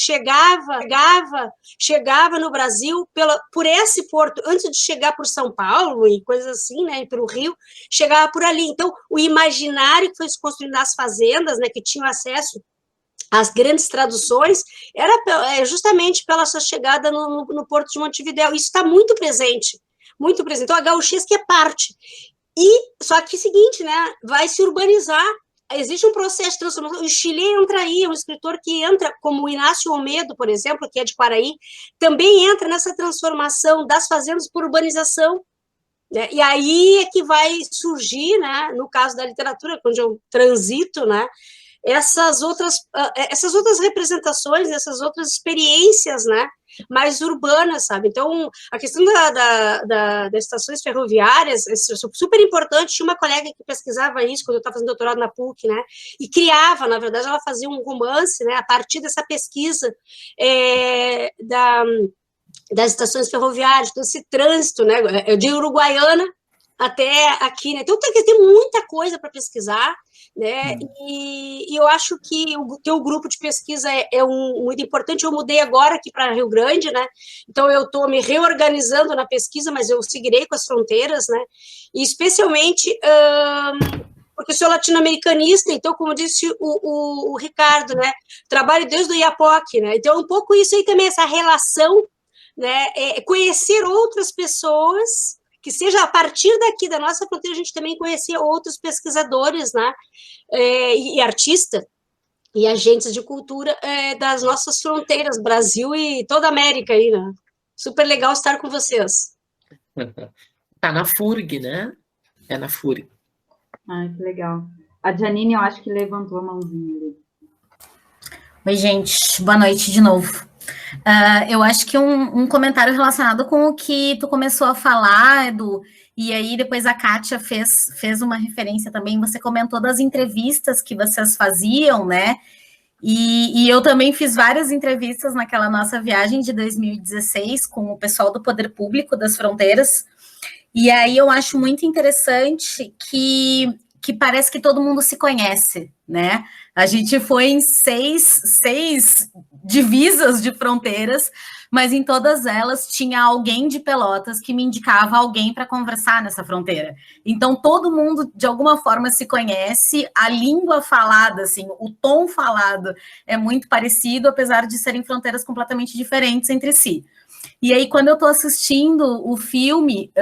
chegava no Brasil por esse porto, antes de chegar por São Paulo e coisas assim, né, e pelo Rio, chegava por ali. Então, o imaginário que foi se construindo nas fazendas, né, que tinham acesso as grandes traduções, era justamente pela sua chegada no Porto de Montevidéu. Isso está muito presente, muito presente. Então, a gauchesca é parte. Só que é o seguinte, né, vai se urbanizar, existe um processo de transformação. O Chile entra aí, um escritor que entra, como o Inácio Olmedo, por exemplo, que é de Quaraí, também entra nessa transformação das fazendas por urbanização, né? E aí é que vai surgir, né, no caso da literatura, onde eu transito, né, essas outras representações, essas outras experiências, né, mais urbanas, sabe? Então, a questão das estações ferroviárias é super importante. Tinha uma colega que pesquisava isso quando eu estava fazendo doutorado na PUC, né, e criava, na verdade, ela fazia um romance, né, a partir dessa pesquisa das estações ferroviárias, desse trânsito, né, de Uruguaiana até aqui, né? Então tem muita coisa para pesquisar, né? E eu acho que o teu grupo de pesquisa é muito importante. Eu mudei agora aqui para Rio Grande, né? Então eu estou me reorganizando na pesquisa, mas eu seguirei com as fronteiras, né? E especialmente porque eu sou latino-americanista, então, como disse o Ricardo, né? Trabalho desde o Iapoque, né? Então, um pouco isso aí também, essa relação, né? Conhecer outras pessoas, que seja a partir daqui da nossa fronteira, a gente também conhecer outros pesquisadores, né, e artistas, e agentes de cultura das nossas fronteiras, Brasil e toda a América aí, né? Super legal estar com vocês. Tá na FURG, né? É na FURG. Ai, que legal. A Janine, eu acho que levantou a mãozinha ali. Oi, gente. Boa noite de novo. Eu acho que um comentário relacionado com o que tu começou a falar, Edu, e aí depois a Kátia fez uma referência também, você comentou das entrevistas que vocês faziam, né? E eu também fiz várias entrevistas naquela nossa viagem de 2016 com o pessoal do Poder Público das Fronteiras, e aí eu acho muito interessante que parece que todo mundo se conhece, né? A gente foi em seis divisas de fronteiras, mas em todas elas tinha alguém de Pelotas que me indicava alguém para conversar nessa fronteira. Então, todo mundo, de alguma forma, se conhece, a língua falada, assim, o tom falado é muito parecido, apesar de serem fronteiras completamente diferentes entre si. E aí, quando eu estou assistindo o filme...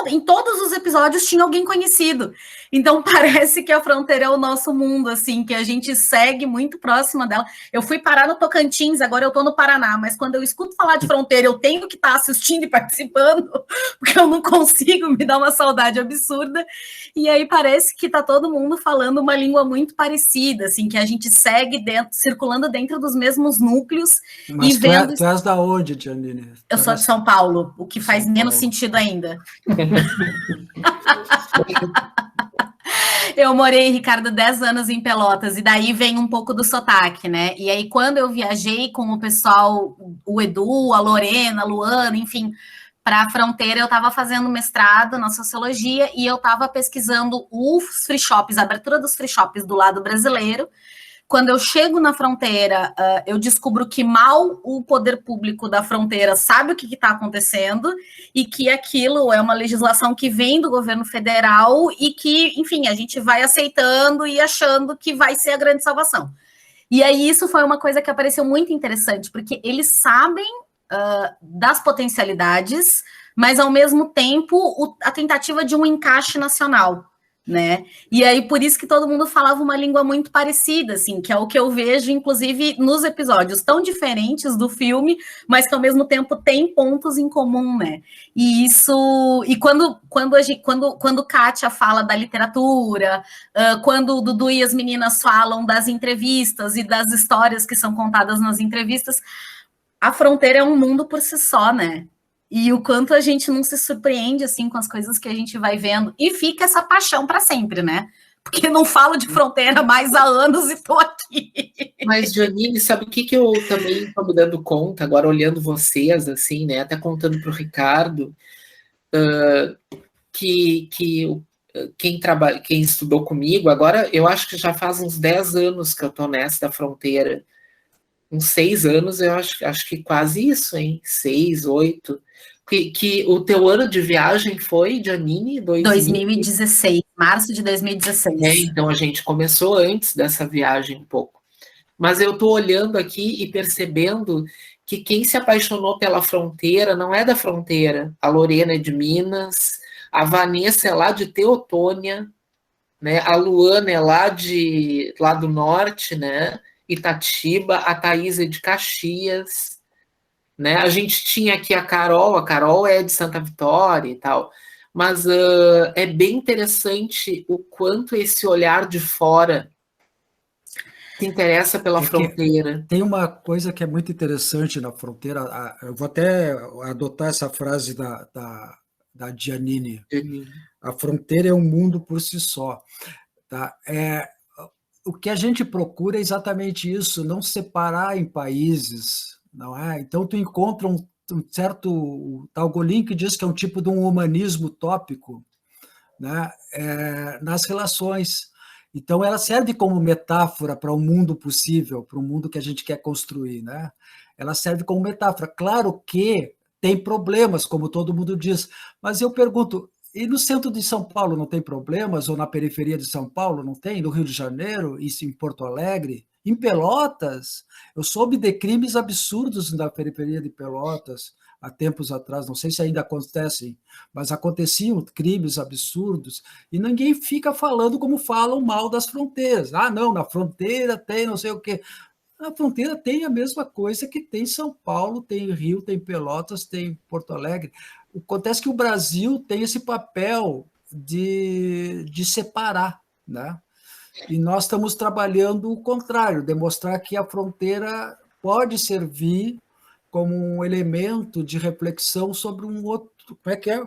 em todos os episódios tinha alguém conhecido, então parece que a fronteira é o nosso mundo, assim, que a gente segue muito próxima dela. Eu fui parar no Tocantins, agora eu tô no Paraná, mas quando eu escuto falar de fronteira, eu tenho que estar assistindo e participando, porque eu não consigo, me dar uma saudade absurda, e aí parece que tá todo mundo falando uma língua muito parecida, assim, que a gente segue circulando dentro dos mesmos núcleos. Mas e vendo... tu és da onde, Janine? Eu sou de São Paulo, o que faz menos sentido ainda. Eu morei, Ricardo, 10 anos em Pelotas, e daí vem um pouco do sotaque, né? E aí, quando eu viajei com o pessoal, o Edu, a Lorena, a Luana, enfim, para a fronteira, eu estava fazendo mestrado na sociologia e eu estava pesquisando os free shops, a abertura dos free shops do lado brasileiro, Quando eu chego na fronteira, eu descubro que mal o poder público da fronteira sabe o que está acontecendo e que aquilo é uma legislação que vem do governo federal e que, enfim, a gente vai aceitando e achando que vai ser a grande salvação. E aí isso foi uma coisa que apareceu muito interessante, porque eles sabem das potencialidades, mas ao mesmo tempo a tentativa de um encaixe nacional, né? E aí por isso que todo mundo falava uma língua muito parecida, assim, que é o que eu vejo, inclusive, nos episódios tão diferentes do filme, mas que ao mesmo tempo tem pontos em comum, né? E isso, e quando Kátia fala da literatura, quando o Dudu e as meninas falam das entrevistas e das histórias que são contadas nas entrevistas, a fronteira é um mundo por si só, né? E o quanto a gente não se surpreende, assim, com as coisas que a gente vai vendo. E fica essa paixão para sempre, né? Porque não falo de fronteira mais há anos e estou aqui. Mas, Janine, sabe o que eu também estou me dando conta, agora olhando vocês, assim, né? Até contando para o Ricardo, que quem estudou comigo, agora eu acho que já faz uns 10 anos que eu estou nessa da fronteira. Uns 6 anos, eu acho que quase isso, hein? 6, 8. Que o teu ano de viagem foi, Janine? 2016, março de 2016. Então a gente começou antes dessa viagem um pouco. Mas eu estou olhando aqui e percebendo que quem se apaixonou pela fronteira não é da fronteira. A Lorena é de Minas, a Vanessa é lá de Teotônia, né? A Luana é lá do norte, né? Itatiba, a Thaís é de Caxias, né? A gente tinha aqui a Carol é de Santa Vitória e tal, mas é bem interessante o quanto esse olhar de fora se interessa pela fronteira. Tem uma coisa que é muito interessante na fronteira, eu vou até adotar essa frase da Janine, a fronteira é um mundo por si só, tá? O que a gente procura é exatamente isso, não separar em países, não é? Então, tu encontra um certo... O Tal Golin que diz que é um tipo de um humanismo utópico, né? Nas relações. Então, ela serve como metáfora para um mundo possível, para um mundo que a gente quer construir, né? Ela serve como metáfora. Claro que tem problemas, como todo mundo diz, mas eu pergunto... E no centro de São Paulo não tem problemas? Ou na periferia de São Paulo não tem? No Rio de Janeiro? Isso em Porto Alegre? Em Pelotas? Eu soube de crimes absurdos na periferia de Pelotas há tempos atrás. Não sei se ainda acontecem, mas aconteciam crimes absurdos. E ninguém fica falando como falam mal das fronteiras. Ah, não, na fronteira tem não sei o quê. A fronteira tem a mesma coisa que tem São Paulo, tem Rio, tem Pelotas, tem Porto Alegre. Acontece que o Brasil tem esse papel de separar, né? E nós estamos trabalhando o contrário, demonstrar que a fronteira pode servir como um elemento de reflexão sobre um outro, como é que é?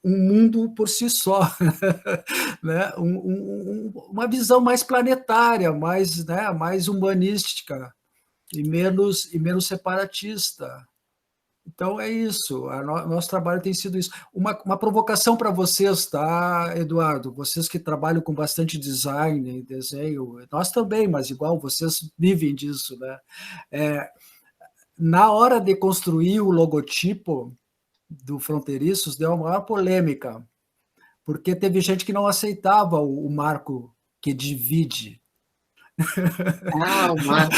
Um mundo por si só, né? Uma visão mais planetária, mais humanística e menos separatista. Então é isso, nosso trabalho tem sido isso. Uma provocação para vocês, tá, Eduardo? Vocês que trabalham com bastante design, desenho, nós também, mas igual vocês vivem disso, né? Na hora de construir o logotipo do Fronteiriços, deu uma maior polêmica, porque teve gente que não aceitava o marco que divide. Ah, o marco.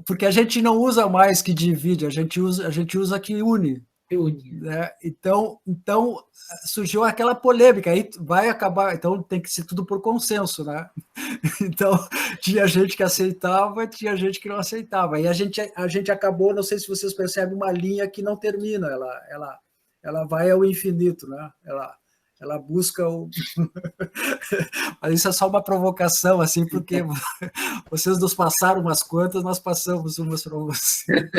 Porque a gente não usa mais que divide, a gente usa que une. Né? Então surgiu aquela polêmica, aí vai acabar, então tem que ser tudo por consenso, né? Então tinha gente que aceitava, tinha gente que não aceitava, e a gente acabou, não sei se vocês percebem, uma linha que não termina, ela vai ao infinito, né? Ela busca o... Mas isso é só uma provocação, assim, porque vocês nos passaram umas quantas, nós passamos umas para você.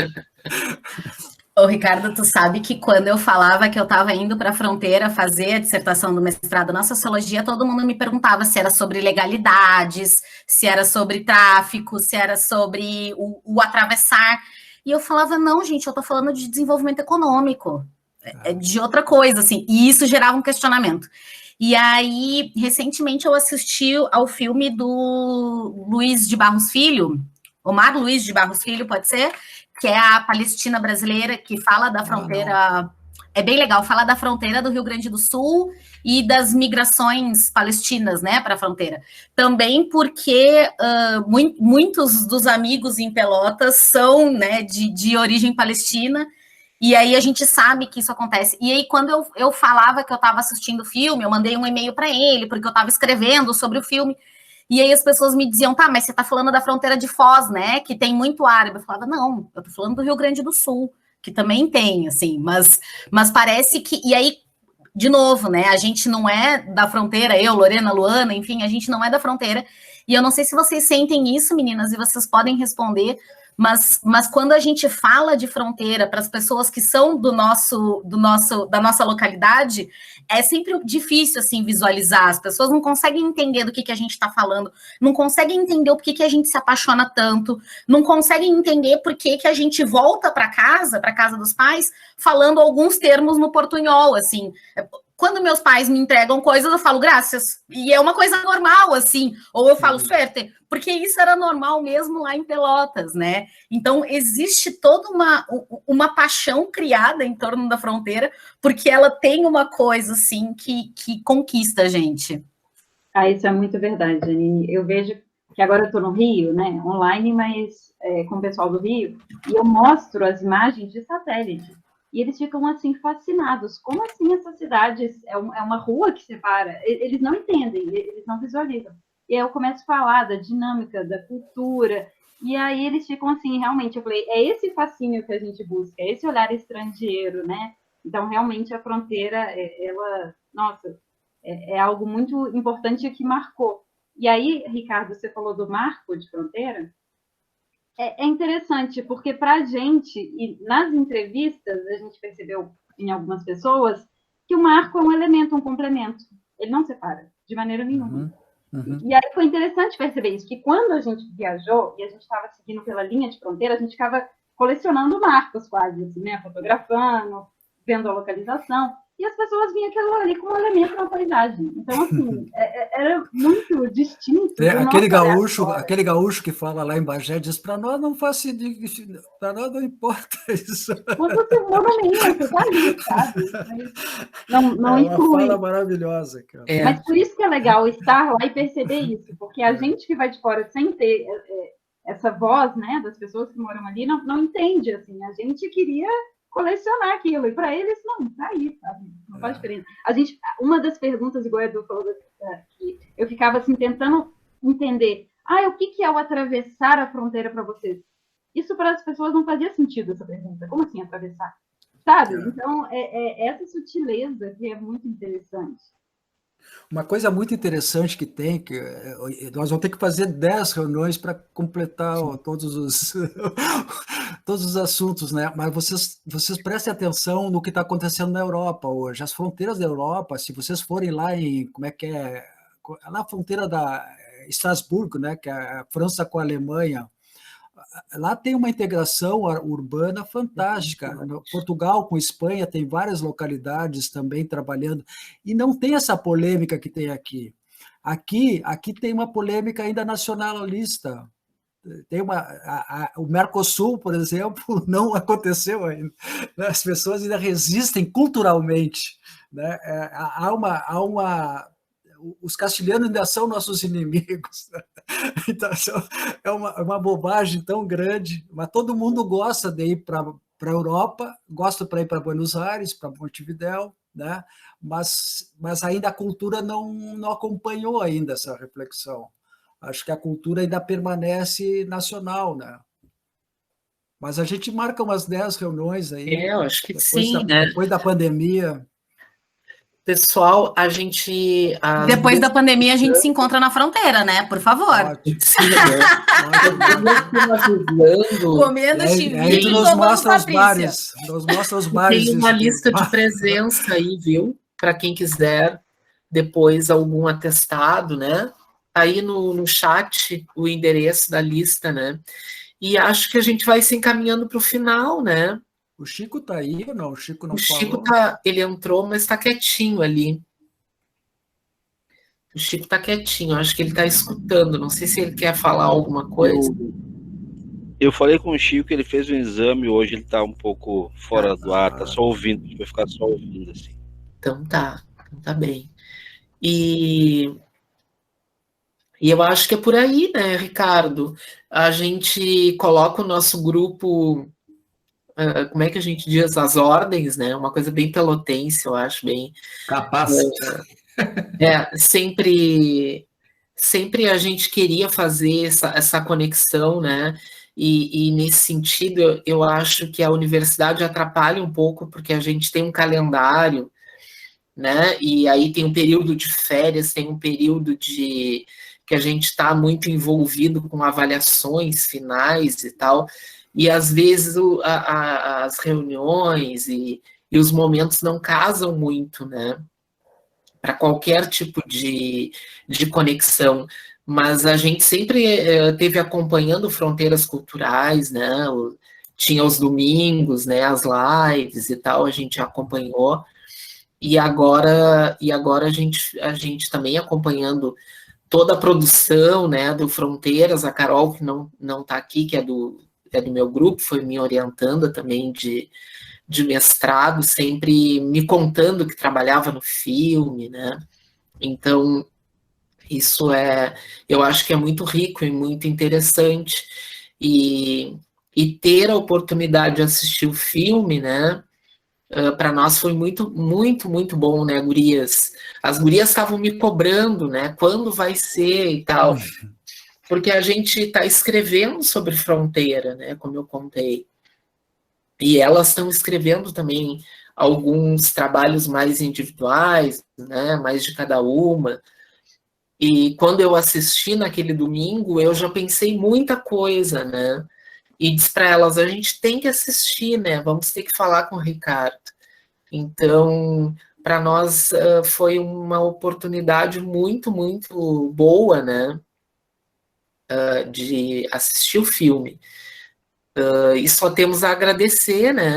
Ô, Ricardo, tu sabe que quando eu falava que eu estava indo para a fronteira fazer a dissertação do mestrado na sociologia, todo mundo me perguntava se era sobre legalidades, se era sobre tráfico, se era sobre o atravessar. E eu falava, não, gente, eu estou falando de desenvolvimento econômico, de outra coisa, assim. E isso gerava um questionamento. E aí, recentemente, eu assisti ao filme do Luiz de Barros Filho, Omar Luiz de Barros Filho, pode ser? Que é a Palestina brasileira, que fala da fronteira... É bem legal, fala da fronteira do Rio Grande do Sul e das migrações palestinas, né, para a fronteira. Também porque muitos dos amigos em Pelotas são, né, de origem palestina, e aí a gente sabe que isso acontece. E aí, quando eu falava que eu estava assistindo o filme, eu mandei um e-mail para ele, porque eu estava escrevendo sobre o filme, e aí as pessoas me diziam, tá, mas você está falando da fronteira de Foz, né, que tem muito árabe. Eu falava, não, eu estou falando do Rio Grande do Sul, que também tem, assim, mas parece que... E aí, de novo, né, a gente não é da fronteira, eu, Lorena, Luana, enfim, a gente não é da fronteira, e eu não sei se vocês sentem isso, meninas, e vocês podem responder, mas quando a gente fala de fronteira para as pessoas que são da nossa localidade, é sempre difícil, assim, visualizar, as pessoas não conseguem entender do que a gente está falando, não conseguem entender o que a gente se apaixona tanto, não conseguem entender por que a gente volta para casa dos pais, falando alguns termos no portunhol, assim. Quando meus pais me entregam coisas, eu falo graças, e é uma coisa normal, assim, ou eu falo suerte, porque isso era normal mesmo lá em Pelotas, né? Então, existe toda uma paixão criada em torno da fronteira, porque ela tem uma coisa, assim, que conquista a gente. Isso é muito verdade, Janine. Eu vejo que agora eu estou no Rio, né, online, mas com o pessoal do Rio, e eu mostro as imagens de satélite. E eles ficam, assim, fascinados. Como assim essa cidade é uma rua que separa? Eles não entendem, eles não visualizam. E aí eu começo a falar da dinâmica, da cultura, e aí eles ficam assim, realmente, eu falei, é esse fascínio que a gente busca, é esse olhar estrangeiro, né? Então, realmente, a fronteira, ela, nossa, é algo muito importante que marcou. E aí, Ricardo, você falou do marco de fronteira, é interessante, porque para a gente, e nas entrevistas, a gente percebeu em algumas pessoas que o marco é um elemento, um complemento. Ele não separa, de maneira nenhuma. E aí foi interessante perceber isso, que quando a gente viajou, e a gente estava seguindo pela linha de fronteira, a gente ficava colecionando marcos quase, assim, né? Fotografando, vendo a localização, e as pessoas vinham aquilo ali como um elemento na paisagem. Então, assim, era muito distinto. Aquele gaúcho que fala lá em Bagé diz, para nós não faz para nós não importa isso. Quando você mora no meio, você tá ali, sabe? Não é inclui. uma fala maravilhosa, cara. Mas por isso que é legal estar lá e perceber isso, porque a gente que vai de fora sem ter essa voz, né, das pessoas que moram ali, não entende, assim. A gente queria colecionar aquilo, e para eles, não, tá aí, sabe? Não faz diferença. Uma das perguntas, igual a Edu falou, que eu ficava assim, tentando entender, o que é o atravessar a fronteira para vocês? Isso para as pessoas não fazia sentido, essa pergunta. Como assim atravessar? Sabe? Então, essa sutileza que é muito interessante. Uma coisa muito interessante que tem, que nós vamos ter que fazer 10 reuniões para completar todos os assuntos, né? Mas vocês prestem atenção no que está acontecendo na Europa hoje. As fronteiras da Europa, se vocês forem lá em, na fronteira da Estrasburgo, né? Que é a França com a Alemanha, lá tem uma integração urbana fantástica. Portugal com Espanha tem várias localidades também trabalhando, e não tem essa polêmica que tem aqui. Aqui tem uma polêmica ainda nacionalista. Tem o Mercosul, por exemplo, não aconteceu ainda. As pessoas ainda resistem culturalmente, né? Os castilhanos ainda são nossos inimigos. Então, é uma bobagem tão grande, mas todo mundo gosta de ir para a Europa, gosta para ir para Buenos Aires, para Montevidéu, né? Mas ainda a cultura não acompanhou ainda essa reflexão. Acho que a cultura ainda permanece nacional, né? Mas a gente marca umas 10 reuniões aí. Eu acho que sim, né? Depois da pandemia. Pessoal, a gente... Depois da pandemia, a gente se encontra na fronteira, né? Por favor. Sim, comendo chivinho. Aí tu nos mostra os bares. Tem uma lista de presença aí, viu? Para quem quiser depois algum atestado, né? Aí no chat o endereço da lista, né? E acho que a gente vai se encaminhando para o final, né? O Chico tá aí ou não? O Chico não falou? O Chico ele entrou, mas está quietinho ali. O Chico está quietinho, acho que ele está escutando, não sei se ele quer falar alguma coisa. Eu falei com o Chico, ele fez um exame hoje, ele está um pouco fora do ar, está só ouvindo, vai ficar só ouvindo assim. Então tá bem. E eu acho que é por aí, né, Ricardo? A gente coloca o nosso grupo, como é que a gente diz, as ordens, né? Uma coisa bem pelotense, eu acho, bem... Capaz. Sempre a gente queria fazer essa conexão, né? E nesse sentido, eu acho que a universidade atrapalha um pouco, porque a gente tem um calendário, né? E aí tem um período de férias, tem um período que a gente está muito envolvido com avaliações finais e tal, e às vezes as reuniões e os momentos não casam muito, né? Para qualquer tipo de conexão. Mas a gente sempre teve acompanhando fronteiras culturais, né? Tinha os domingos, né? As lives e tal, a gente acompanhou. E agora a gente também acompanhando toda a produção, né? Do Fronteiras, a Carol, que não está aqui, que é do meu grupo, foi me orientando também de mestrado, sempre me contando que trabalhava no filme, né? Então, isso eu acho que é muito rico e muito interessante, e ter a oportunidade de assistir o filme, né, para nós foi muito, muito, muito bom, né, gurias? As gurias estavam me cobrando, né, quando vai ser e tal, porque a gente está escrevendo sobre fronteira, né, como eu contei, e elas estão escrevendo também alguns trabalhos mais individuais, né, mais de cada uma. E quando eu assisti naquele domingo, eu já pensei muita coisa, né? E disse para elas, a gente tem que assistir, né? Vamos ter que falar com o Ricardo. Então, para nós foi uma oportunidade muito, muito boa, né? De assistir o filme. E só temos a agradecer, né?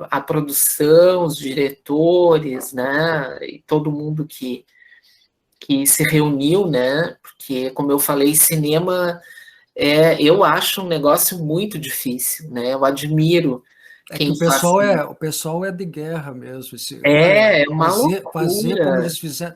A produção, os diretores, né? E todo mundo que se reuniu, né? Porque, como eu falei, cinema eu acho um negócio muito difícil, né? Eu admiro quem o pessoal é de guerra mesmo. Uma fazer como eles fizeram.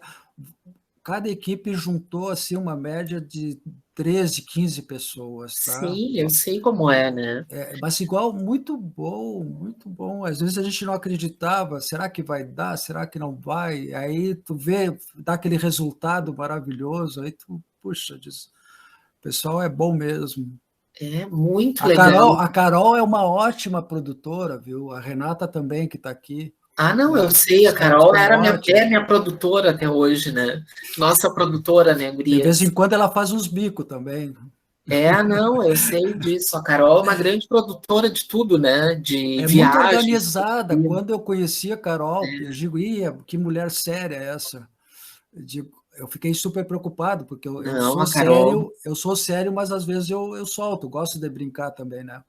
Cada equipe juntou assim uma média de 13, 15 pessoas, tá? Sim, eu sei como é, né? Mas igual, muito bom, muito bom. Às vezes a gente não acreditava, será que vai dar? Será que não vai? Aí tu vê, dá aquele resultado maravilhoso, aí tu, puxa, diz, o pessoal é bom mesmo. É muito legal. A Carol é uma ótima produtora, viu? A Renata também, que está aqui. Ah, não, eu sei, a Carol era minha produtora até hoje, né? Nossa produtora, né, gurias? De vez em quando ela faz uns bicos também. Não, eu sei disso. A Carol é uma grande produtora de tudo, né? De viagem. Muito organizada. Quando eu conheci a Carol, eu digo, que mulher séria é essa? Eu fiquei super preocupado, porque eu sou sério, mas às vezes eu solto, gosto de brincar também, né?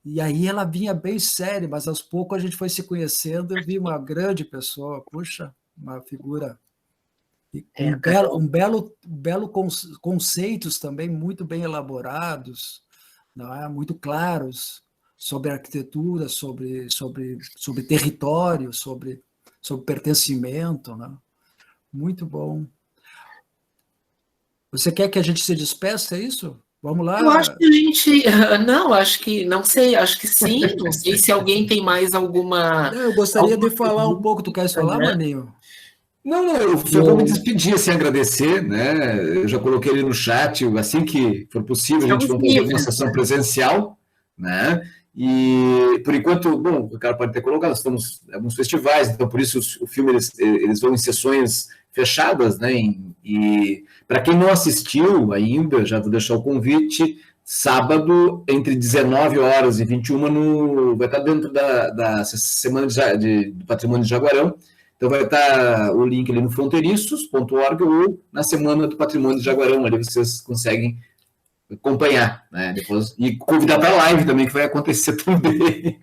E aí ela vinha bem séria, mas aos poucos a gente foi se conhecendo, eu vi uma grande pessoa, puxa, uma figura. Um belo conceitos também muito bem elaborados, não é? Muito claros sobre arquitetura, sobre território, sobre pertencimento, né? Muito bom. Você quer que a gente se despeça, é isso? Vamos lá? Eu acho que a gente... Não, acho que... Não sei, acho que sim. Não sei se alguém tem mais alguma... Eu gostaria de falar um pouco. Tu queres falar, Maninho? Não, eu vou me despedir, assim, agradecer, né? Eu já coloquei ele no chat, assim que for possível, a gente vai fazer uma sessão presencial, né? E, por enquanto, bom, o cara pode ter colocado, nós estamos em alguns festivais, então, por isso, o filme, eles vão em sessões fechadas, né? E para quem não assistiu ainda, já vou deixar o convite, sábado, entre 19 horas e 21, vai estar dentro da Semana do Patrimônio de Jaguarão. Então vai estar o link ali no fronteiriços.org ou na Semana do Patrimônio de Jaguarão, ali vocês conseguem acompanhar, né? Depois, e convidar para a live também, que vai acontecer também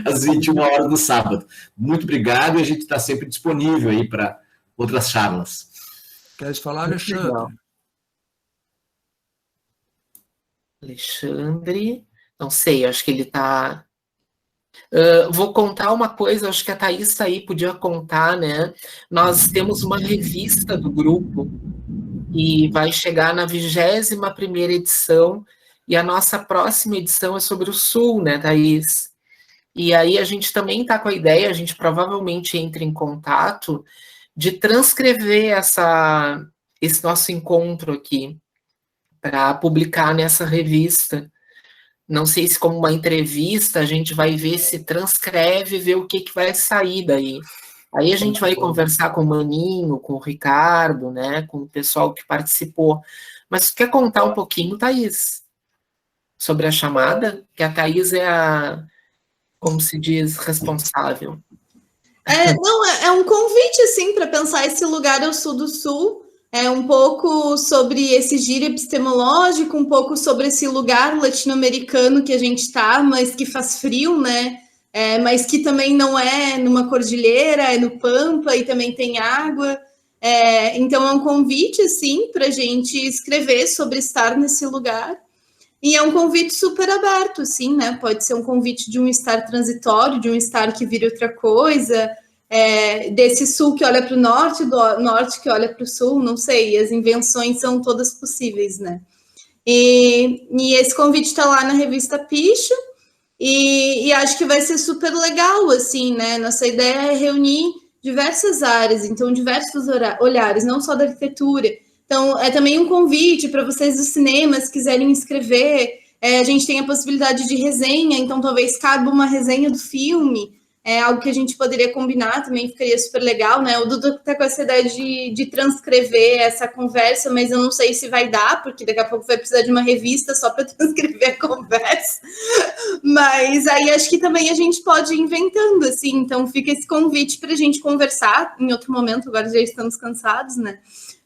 às 21 horas do sábado. Muito obrigado, e a gente está sempre disponível aí para outras charlas. Queres falar, Muito legal. Alexandre? Alexandre, não sei, acho que ele está... vou contar uma coisa, acho que a Thaís aí podia contar, né? Nós temos uma revista do grupo e vai chegar na 21ª edição, e a nossa próxima edição é sobre o Sul, né, Thaís? E aí a gente também está com a ideia, a gente provavelmente entra em contato de transcrever esse nosso encontro aqui para publicar nessa revista. Não sei se como uma entrevista a gente vai ver se transcreve, ver o que vai sair daí. Aí a gente vai conversar com o Maninho, com o Ricardo, né, com o pessoal que participou. Mas quer contar um pouquinho, Thaís, sobre a chamada? Que a Thaís é a, como se diz, responsável. É um convite, assim, para pensar esse lugar ao sul do sul, um pouco sobre esse giro epistemológico, um pouco sobre esse lugar latino-americano que a gente está, mas que faz frio, né? Mas que também não é numa cordilheira, é no Pampa e também tem água. Então é um convite, assim, para a gente escrever sobre estar nesse lugar. E é um convite super aberto, assim, né? Pode ser um convite de um estar transitório, de um estar que vira outra coisa, desse sul que olha para o norte, do norte que olha para o sul, não sei, as invenções são todas possíveis, né? E esse convite está lá na revista Picho, e acho que vai ser super legal, assim, né? Nossa ideia é reunir diversas áreas, então diversos olhares, não só da arquitetura. Então, é também um convite para vocês dos cinemas que quiserem escrever. A gente tem a possibilidade de resenha, então talvez caiba uma resenha do filme, algo que a gente poderia combinar, também ficaria super legal, né? O Dudu está com essa ideia de transcrever essa conversa, mas eu não sei se vai dar, porque daqui a pouco vai precisar de uma revista só para transcrever a conversa. Mas aí acho que também a gente pode ir inventando, assim, então fica esse convite para a gente conversar em outro momento, agora já estamos cansados, né?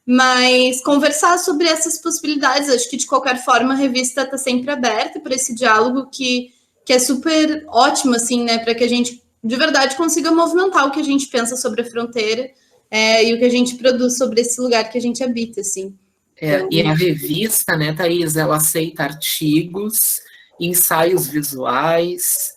Mas conversar sobre essas possibilidades, acho que de qualquer forma a revista está sempre aberta para esse diálogo que é super ótimo, assim, né, para que a gente de verdade consiga movimentar o que a gente pensa sobre a fronteira e o que a gente produz sobre esse lugar que a gente habita, assim. Então, e a revista, né, Thaís, ela aceita artigos, ensaios visuais,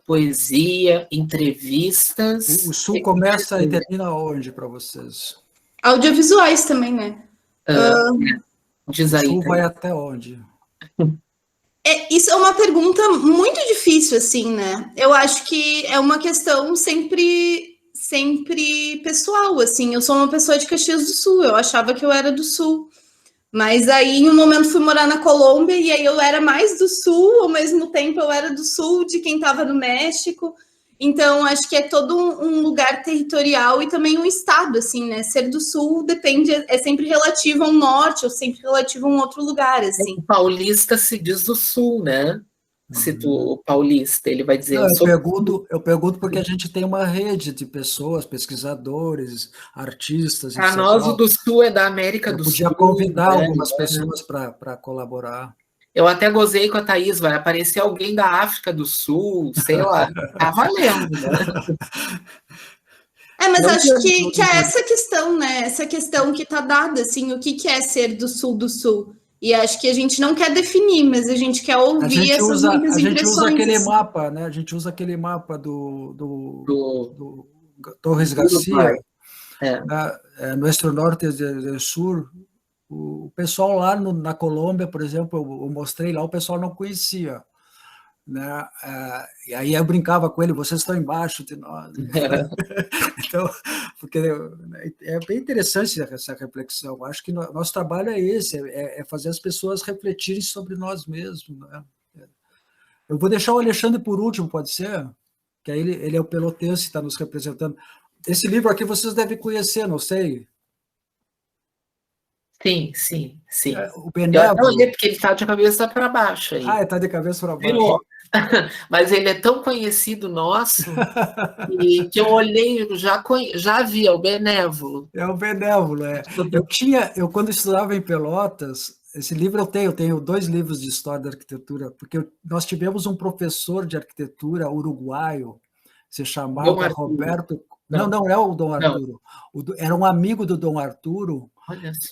poesia, entrevistas. O Sul começa e termina onde para vocês? Audiovisuais também, né? Diz aí, o Sul Thaís. vai até onde? Isso é uma pergunta muito difícil, assim, né? Eu acho que é uma questão sempre pessoal, assim. Eu sou uma pessoa de Caxias do Sul, eu achava que eu era do Sul. Mas aí, em um momento, fui morar na Colômbia e aí eu era mais do Sul, ao mesmo tempo eu era do Sul de quem estava no México. Então, acho que é todo um lugar territorial e também um estado, assim, né? Ser do Sul depende, é sempre relativo a um norte ou sempre relativo a um outro lugar, assim. O paulista se diz do Sul, né? Se o paulista, ele vai dizer... Não, eu pergunto porque a gente tem uma rede de pessoas, pesquisadores, artistas... Para nós, o do Sul é da América do Sul. Eu podia convidar algumas pessoas para colaborar. Eu até gozei com a Thaís, vai aparecer alguém da África do Sul, sei lá, tá valendo, né? Mas não, acho que é essa questão, né? Essa questão que tá dada, assim, o que é ser do Sul do Sul? E acho que a gente não quer definir, mas a gente quer ouvir essas muitas impressões. A gente usa aquele mapa, né? A gente usa aquele mapa do Torres Garcia, Nuestro Norte del Sur. O pessoal lá na Colômbia, por exemplo, eu mostrei lá, o pessoal não conhecia, né? E aí eu brincava com ele, vocês estão embaixo de nós. Então, porque é bem interessante essa reflexão. Acho que nosso trabalho é esse, é fazer as pessoas refletirem sobre nós mesmos, né? Eu vou deixar o Alexandre por último, pode ser? Que aí ele é o pelotense que está nos representando. Esse livro aqui vocês devem conhecer, não sei. Sim. O Benévolo. Eu porque ele está de cabeça para baixo aí. Ele está de cabeça para baixo. Mas ele é tão conhecido nosso que eu olhei, já vi, é o Benévolo. É o Benévolo, é. Eu quando estudava em Pelotas, esse livro eu tenho 2 livros de história da arquitetura, porque nós tivemos um professor de arquitetura uruguaio, se chamava Roberto... Não é o Dom Arturo. Era um amigo do Dom Arturo,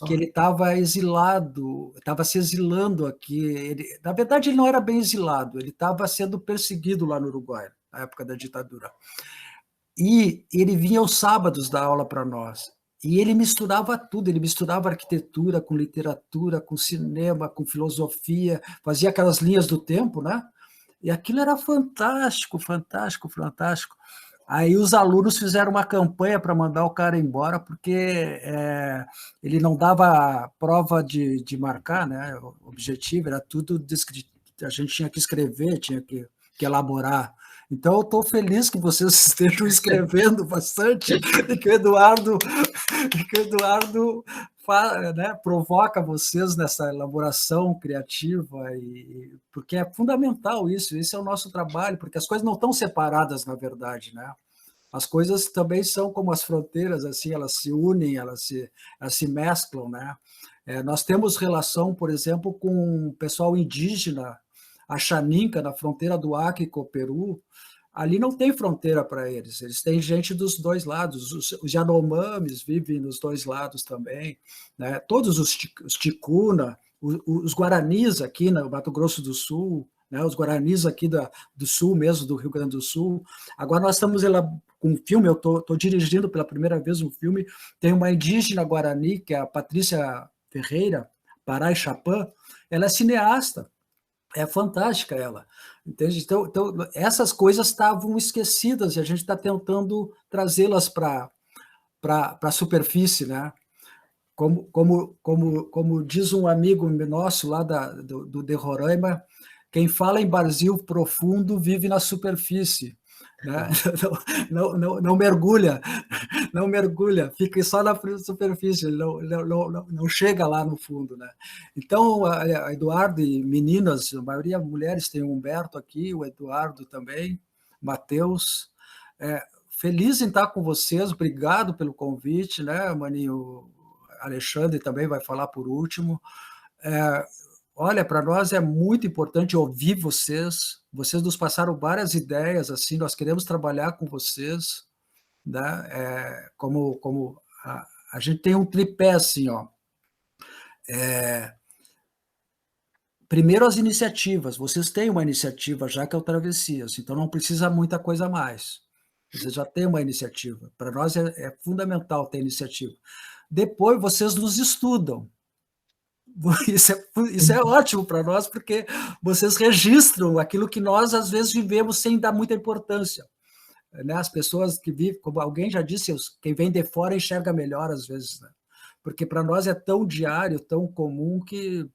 que ele estava exilado, estava se exilando aqui. Na verdade, ele não era bem exilado, ele estava sendo perseguido lá no Uruguai, na época da ditadura. E ele vinha aos sábados dar aula para nós. E ele misturava tudo, ele misturava arquitetura com literatura, com cinema, com filosofia, fazia aquelas linhas do tempo, né? E aquilo era fantástico, fantástico, fantástico. Aí os alunos fizeram uma campanha para mandar o cara embora, porque ele não dava prova de marcar, né? O objetivo era tudo descrito, a gente tinha que escrever, tinha que elaborar. Então, eu estou feliz que vocês estejam escrevendo bastante e que o Eduardo né, provoca vocês nessa elaboração criativa, porque é fundamental isso, esse é o nosso trabalho, porque as coisas não estão separadas, na verdade, né? As coisas também são como as fronteiras, assim, elas se unem, elas se mesclam, né? Nós temos relação, por exemplo, com o pessoal indígena, a Xaninca, na fronteira do Acre com o Peru. Ali não tem fronteira para eles têm gente dos dois lados, os Yanomamis vivem nos dois lados também, né? Todos os Ticuna, os Guaranis aqui no Mato Grosso do Sul, né? Os Guaranis aqui do Sul mesmo, do Rio Grande do Sul. Agora nós estamos com um filme, eu estou dirigindo pela primeira vez um filme, tem uma indígena Guarani, que é a Patrícia Ferreira, Pará e Chapã, ela é cineasta, é fantástica ela, entende? Então essas coisas estavam esquecidas e a gente está tentando trazê-las para a superfície, né? Como diz um amigo nosso lá do de Roraima, quem fala em Brasil profundo vive na superfície, né? Não mergulha, fica só na superfície, não chega lá no fundo, né? Então, a Eduardo e meninas, a maioria mulheres, tem o Humberto aqui, o Eduardo também, Matheus, feliz em estar com vocês, obrigado pelo convite, né, Maninho? Alexandre também vai falar por último. Olha, para nós é muito importante ouvir vocês nos passaram várias ideias, assim, nós queremos trabalhar com vocês, né? Como a gente tem um tripé, assim, ó. Primeiro, as iniciativas, vocês têm uma iniciativa já que é o Travessias, então não precisa muita coisa a mais, vocês já têm uma iniciativa, para nós é fundamental ter iniciativa. Depois, vocês nos estudam. Isso é ótimo para nós, porque vocês registram aquilo que nós, às vezes, vivemos sem dar muita importância. Né? As pessoas que vivem, como alguém já disse, quem vem de fora enxerga melhor, às vezes, né? Porque para nós é tão diário, tão comum, que,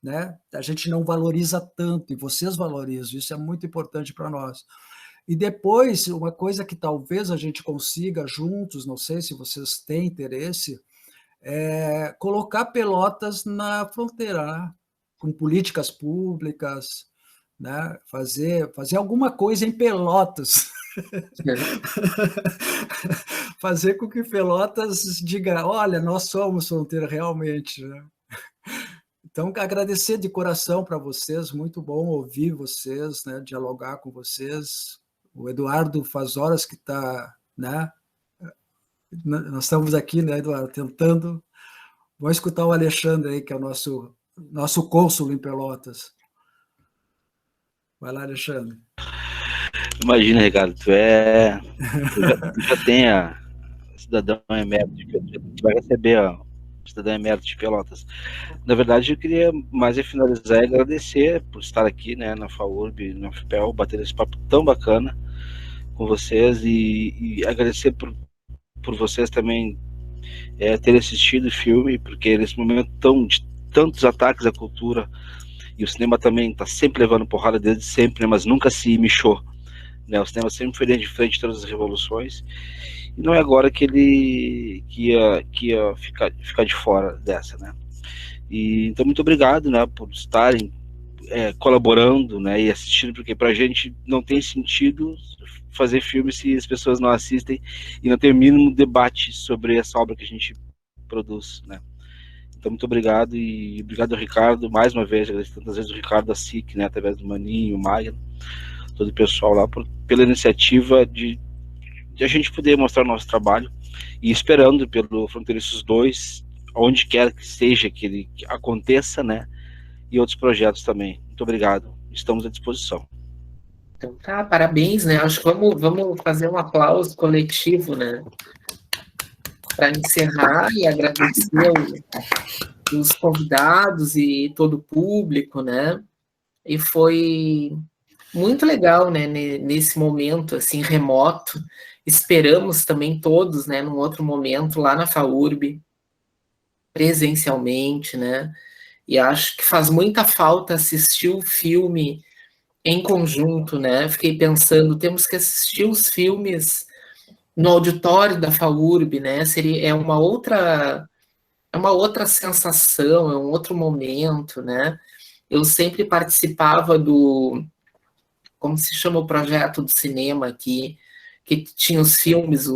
né, a gente não valoriza tanto, e vocês valorizam, isso é muito importante para nós. E depois, uma coisa que talvez a gente consiga juntos, não sei se vocês têm interesse, colocar Pelotas na fronteira, né? Com políticas públicas, né? Fazer alguma coisa em Pelotas. Fazer com que Pelotas diga, olha, nós somos fronteira realmente, né? Então, agradecer de coração para vocês, muito bom ouvir vocês, né? Dialogar com vocês. O Eduardo faz horas que está, né? Nós estamos aqui, né, Eduardo, tentando. Vamos escutar o Alexandre aí, que é o nosso cônsul em Pelotas. Vai lá, Alexandre. Imagina, Ricardo, tu já tem a cidadão emérito de Pelotas, tu vai receber a cidadão emérito de Pelotas. Na verdade, eu queria mais finalizar e agradecer por estar aqui, né, na FAURB, na FPEL, bater esse papo tão bacana com vocês e agradecer por vocês também terem assistido o filme, porque nesse momento de tantos ataques à cultura, e o cinema também está sempre levando porrada desde sempre, né, mas nunca se mexeu, né? O cinema sempre foi de frente de todas as revoluções, e não é agora que ele ia ficar de fora dessa, né? E então, muito obrigado, né, por estarem colaborando, né, e assistindo, porque para a gente não tem sentido fazer filme se as pessoas não assistem e não tem o mínimo debate sobre essa obra que a gente produz, né? Então, muito obrigado, e obrigado ao Ricardo, mais uma vez, agradeço tantas vezes o Ricardo, a SIC, né, através do Maninho, o Magno, todo o pessoal lá, pela iniciativa de a gente poder mostrar o nosso trabalho, e esperando pelo Fronteiriços 2, onde quer que seja que ele aconteça, né, e outros projetos também. Muito obrigado, estamos à disposição. Então tá, parabéns, né? Acho que vamos fazer um aplauso coletivo, né? Para encerrar e agradecer os convidados e todo o público, né? E foi muito legal, né? Nesse momento, assim, remoto. Esperamos também todos, né? Num outro momento, lá na FAURB, presencialmente, né? E acho que faz muita falta assistir o filme em conjunto, né? Fiquei pensando, temos que assistir os filmes no auditório da FAURB, né? É uma outra sensação, é um outro momento, né? Eu sempre participava como se chama o projeto do cinema aqui, que tinha os filmes,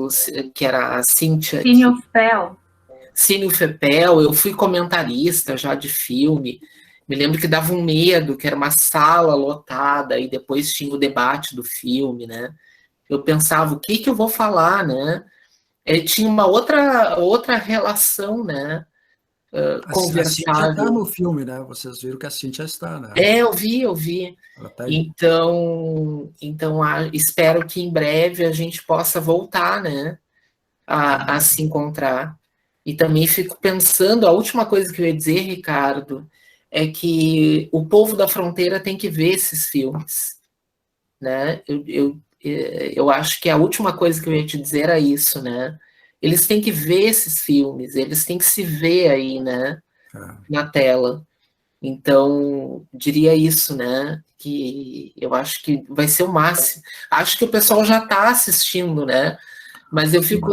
que era a Cíntia. Cine UFPEL. Cine UFPEL, eu fui comentarista já de filme, me lembro que dava um medo, que era uma sala lotada, e depois tinha o debate do filme, né? Eu pensava, o que eu vou falar, né? Tinha uma outra relação, né? A Cíntia está Conversável. no filme, né? Vocês viram que a Cíntia está, né? Eu vi. Ela tá aí. Então espero que em breve a gente possa voltar, né? A se encontrar. E também fico pensando, a última coisa que eu ia dizer, Ricardo, é que o povo da fronteira tem que ver esses filmes, né? Eu acho que a última coisa que eu ia te dizer era isso, né? Eles têm que ver esses filmes, eles têm que se ver aí, né? Na tela. Então, diria isso, né? Que eu acho que vai ser o máximo. Acho que o pessoal já está assistindo, né? Mas eu fico.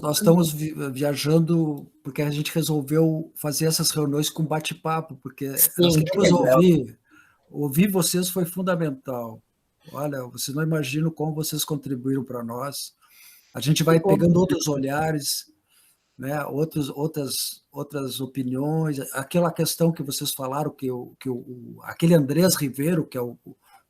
Nós estamos viajando porque a gente resolveu fazer essas reuniões com bate-papo, porque nós queremos ouvir vocês foi fundamental. Olha, vocês não imaginam como vocês contribuíram para nós. A gente vai pegando outros olhares, né? Outras opiniões. Aquela questão que vocês falaram, aquele Andrés Ribeiro, que é o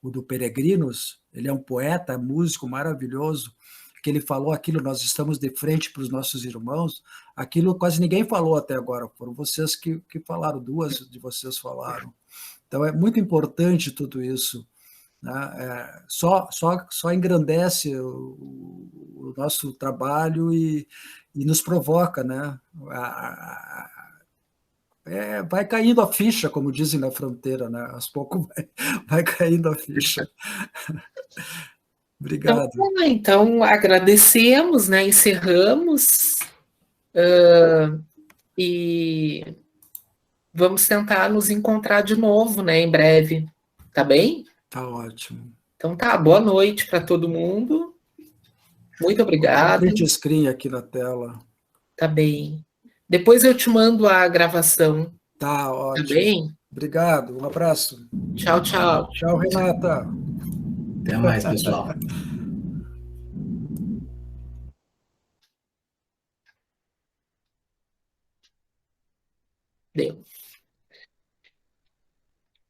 do Peregrinos, ele é um poeta, músico maravilhoso, que ele falou aquilo, nós estamos de frente para os nossos irmãos, aquilo quase ninguém falou até agora, foram vocês que falaram, duas de vocês falaram. Então é muito importante tudo isso, né? Só engrandece o nosso trabalho e nos provoca, né? Vai caindo a ficha, como dizem na fronteira, né? Aos poucos vai caindo a ficha. Obrigado. Então, agradecemos, né? Encerramos e vamos tentar nos encontrar de novo, né? Em breve, tá bem? Tá ótimo. Então tá, boa noite para todo mundo. Muito obrigado. Print screen aqui na tela. Tá bem. Depois eu te mando a gravação. Tá ótimo. Tá bem? Obrigado, um abraço. Tchau, tchau. Tchau, Renata. Até mais, pessoal. Deu.